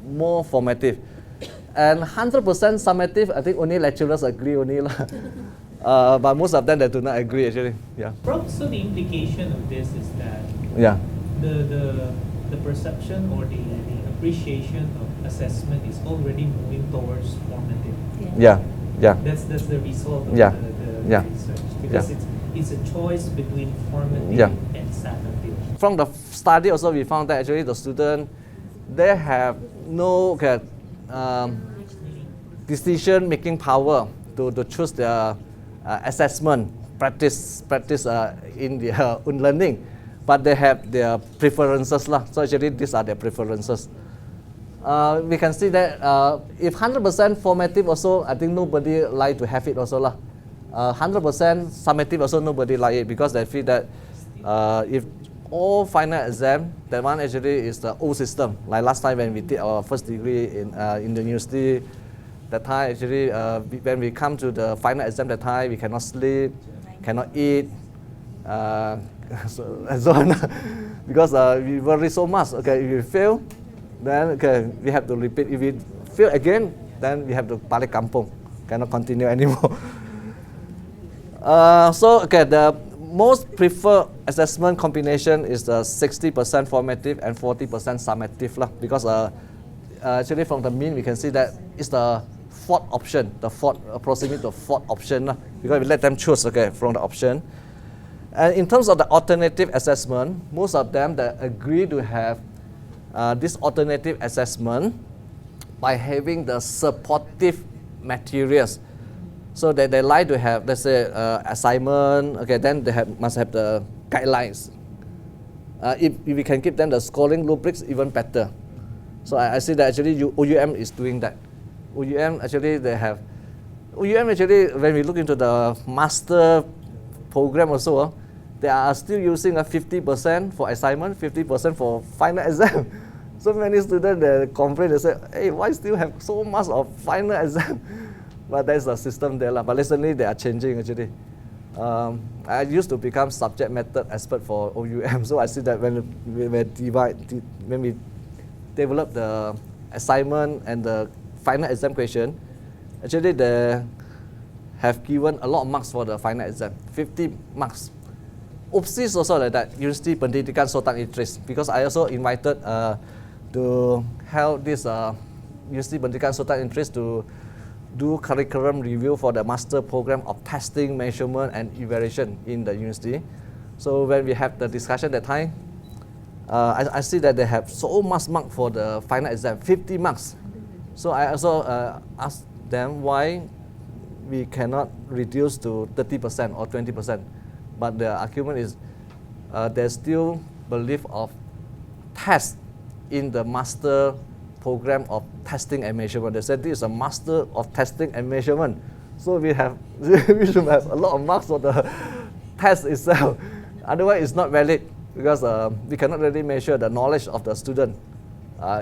more formative. And 100% summative, I think only lecturers agree only. But most of them, they do not agree actually. Yeah. So the implication of this is that the perception or the appreciation of assessment is already moving towards formative. Yeah. That's the result of Yeah. the research, because it's a choice between formative and summative. From the study also, we found that actually the student, they have no decision-making power to choose their assessment practice in their own learning, but they have their preferences. So actually, these are their preferences. We can see that if 100% formative also, I think nobody like to have it also. 100% summative also, nobody like it, because they feel that if all final exam, that one actually is the old system. Like last time when we did our first degree in the university, that time actually when we come to the final exam, that time we cannot sleep, cannot eat, and so on, because we worry so much. If we fail, then we have to repeat. If we fail again, then we have to balik kampung, cannot continue anymore. The most preferred assessment combination is the 60% formative and 40% summative lah. Because actually from the mean we can see that it's the fourth option, the fourth approximate the fourth option lah. Because we let them choose from the option. And in terms of the alternative assessment, most of them that agree to have this alternative assessment by having the supportive materials. So that they like to have, let's say, assignment. Then they must have the guidelines. If we can give them the scoring rubrics, even better. So I see that actually OUM is doing that. OUM actually when we look into the master program also, they are still using 50% for assignment, 50% for final exam. So many students they complain, they say, hey, why still have so much of final exam? But there's a system there. But recently they are changing actually. I used to become subject matter expert for OUM, so I see that when we develop the assignment and the final exam question, actually they have given a lot of marks for the final exam, 50 marks. UPSI is also like that, University Pendidikan Sultan Idris, because I also invited to help this University Pendidikan Sultan Idris to do curriculum review for the master program of testing, measurement and evaluation in the university. So when we have the discussion that time, I see that they have so much mark for the final exam, 50 marks. So I also asked them why we cannot reduce to 30% or 20%. But the argument is they still believe of test in the master program of testing and measurement. They said this is a master of testing and measurement. So we should have a lot of marks for the test itself. Otherwise it's not valid, because we cannot really measure the knowledge of the student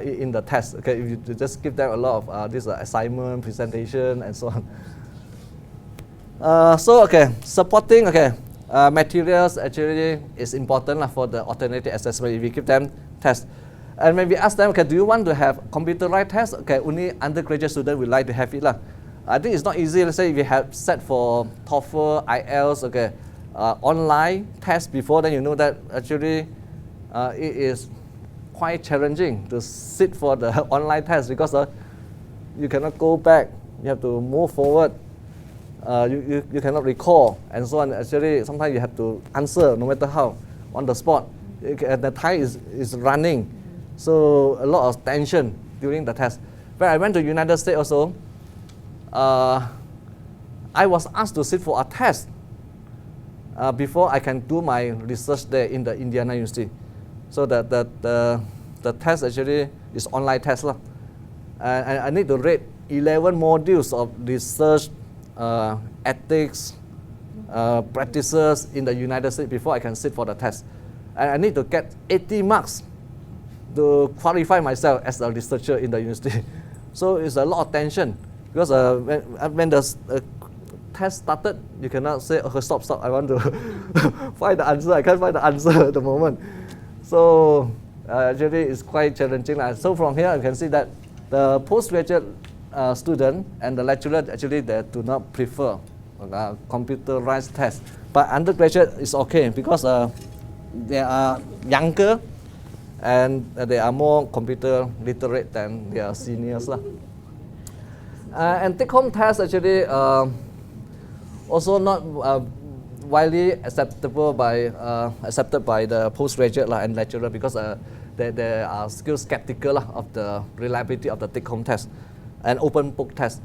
in the test. If you just give them a lot of this assignment, presentation and so on. Supporting materials actually is important for the alternative assessment if we give them tests. And when we ask them, do you want to have computerized tests? Only undergraduate students would like to have it. I think it's not easy. Let's say if you have set for TOEFL, IELTS, online test before, then you know that actually it is quite challenging to sit for the online test, because you cannot go back. You have to move forward. You cannot recall and so on. Actually, sometimes you have to answer no matter how on the spot. The time is running, so a lot of tension during the test. When I went to United States also, I was asked to sit for a test before I can do my research there in the Indiana University. So the test actually is online test and I need to read 11 modules of research, ethics, practices in the United States before I can sit for the test. And I need to get 80 marks to qualify myself as a researcher in the university. So it's a lot of tension, because when the test started, you cannot say, okay, stop, I want to find the answer. I can't find the answer at the moment. So actually it's quite challenging. So from here you can see that the postgraduate student and the lecturer actually they do not prefer computerized tests. But undergraduate is okay, because they are younger and they are more computer literate than their seniors. And take-home tests actually also not widely accepted by the postgraduate and lecturer, because they are still skeptical of the reliability of the take-home test and open book test.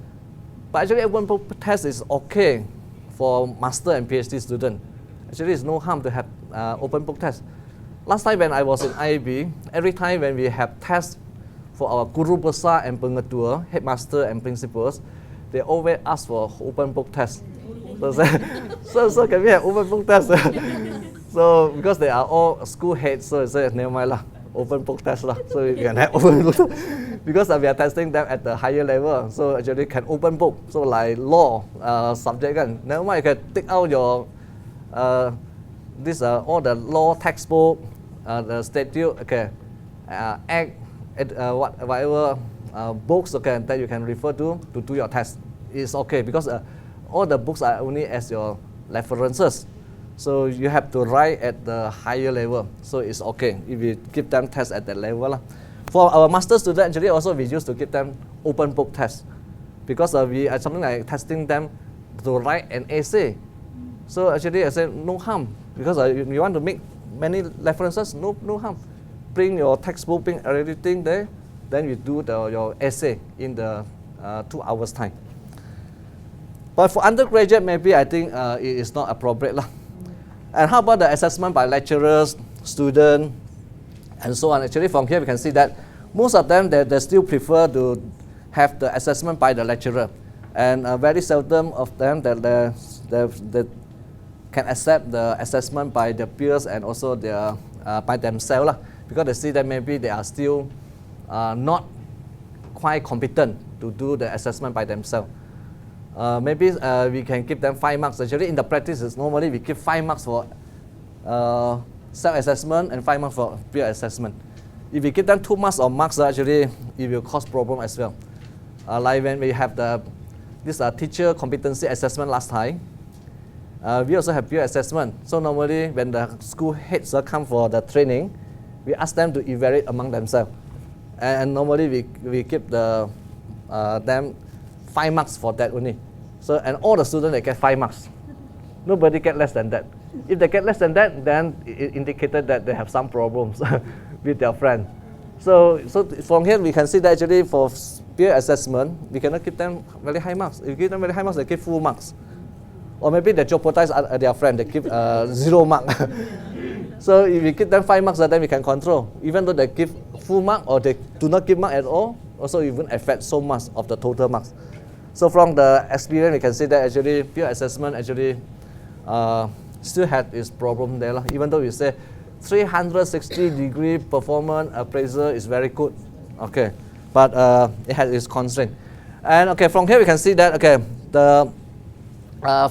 But actually open book test is okay for master and PhD student. Actually it's no harm to have open book test. Last time when I was in IAB, every time when we have tests for our Guru Besar and Pengetua, headmaster and principals, they always ask for open book test. So can we have open book test? So because they are all school heads, so I say never mind open book test so we can have open book test. Because we are testing them at the higher level, so actually can open book. So like law subject, never mind, you can take out your all the law textbook, the statute, act, whatever books, that you can refer to do your test. It's okay, because all the books are only as your references. So you have to write at the higher level. So it's okay if we give them tests at that level lah. For our master student, actually also we used to give them open book tests because we are something like testing them to write an essay. So actually I said no harm because you want to make many references, no harm. Bring your textbook, bring everything there, then you do your essay in the 2 hours time. But for undergraduate, maybe I think it is not appropriate lah. And how about the assessment by lecturers, students, and so on? Actually, from here we can see that most of them they still prefer to have the assessment by the lecturer, and very seldom of them that they can accept the assessment by the peers and also their by themselves lah, because they see that maybe they are still not quite competent to do the assessment by themselves. Maybe we can give them 5 marks. Actually, in the practice, normally we give 5 marks for self-assessment and 5 marks for peer assessment. If we give them 2 marks or marks, actually it will cause problem as well. Like when we have this teacher competency assessment last time, we also have peer assessment. So normally when the school heads come for the training, we ask them to evaluate among themselves. And normally we give them 5 marks for that only. So, and all the students, they get 5 marks. Nobody get less than that. If they get less than that, then it indicated that they have some problems with their friend. So from here we can see that actually for peer assessment, we cannot give them very high marks. If you give them very high marks, they give full marks. Or maybe they jeopardize their friend, they give 0 mark. So if we give them 5 marks, then we can control. Even though they give full mark or they do not give mark at all, also it won't affect so much of the total marks. So from the experience, we can see that actually peer assessment actually still had its problem there. Even though we say 360-degree performance appraisal is very good, okay, but it has its constraint. And okay, from here we can see that okay, the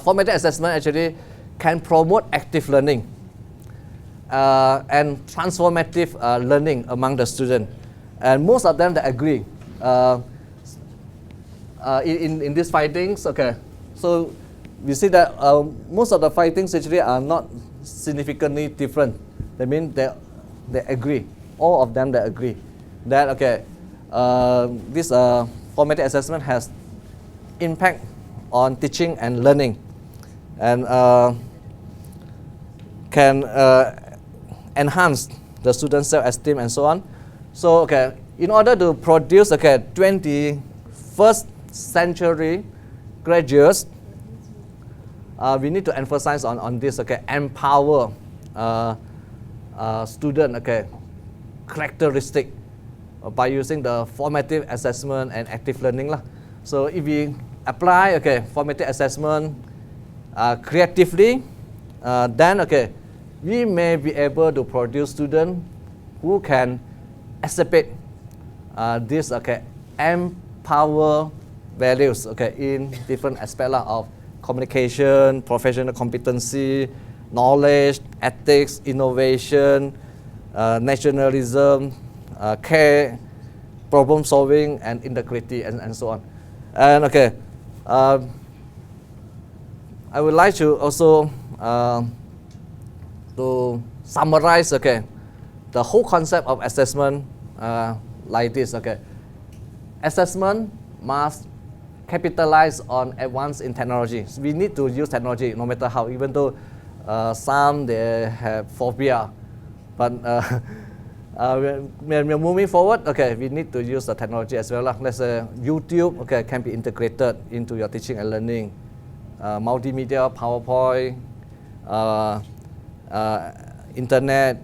formative assessment actually can promote active learning and transformative learning among the students. And most of them they agree. In these findings, okay, so we see that most of the findings actually are not significantly different. That means they agree, all of them they agree that okay, this formative assessment has impact on teaching and learning, and can enhance the students' self-esteem and so on. So okay, in order to produce okay 21st century graduates, we need to emphasize on this okay, empower student okay characteristic by using the formative assessment and active learning lah. So if we apply okay formative assessment creatively, then okay we may be able to produce students who can exhibit this okay empower values okay in different aspects of communication, professional competency, knowledge, ethics, innovation, nationalism, care, problem solving, and integrity, and so on. And okay, I would like to also to summarize okay the whole concept of assessment like this. Okay, assessment must capitalize on advance in technology. So we need to use technology no matter how, even though some they have phobia, but when we're moving forward, okay, we need to use the technology as well. Let's say YouTube, okay, can be integrated into your teaching and learning. Multimedia, PowerPoint, internet,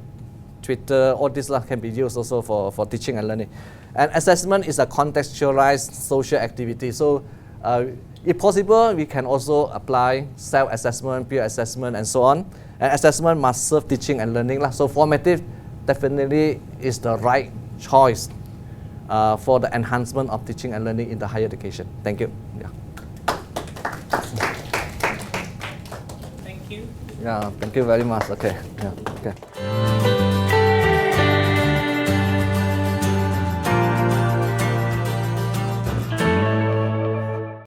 Twitter, all this can be used also for teaching and learning. And assessment is a contextualized social activity. So if possible, we can also apply self-assessment, peer assessment, and so on. And assessment must serve teaching and learning. So formative definitely is the right choice for the enhancement of teaching and learning in the higher education. Thank you. Yeah. Thank you. Yeah, thank you very much. Okay. Yeah. Okay.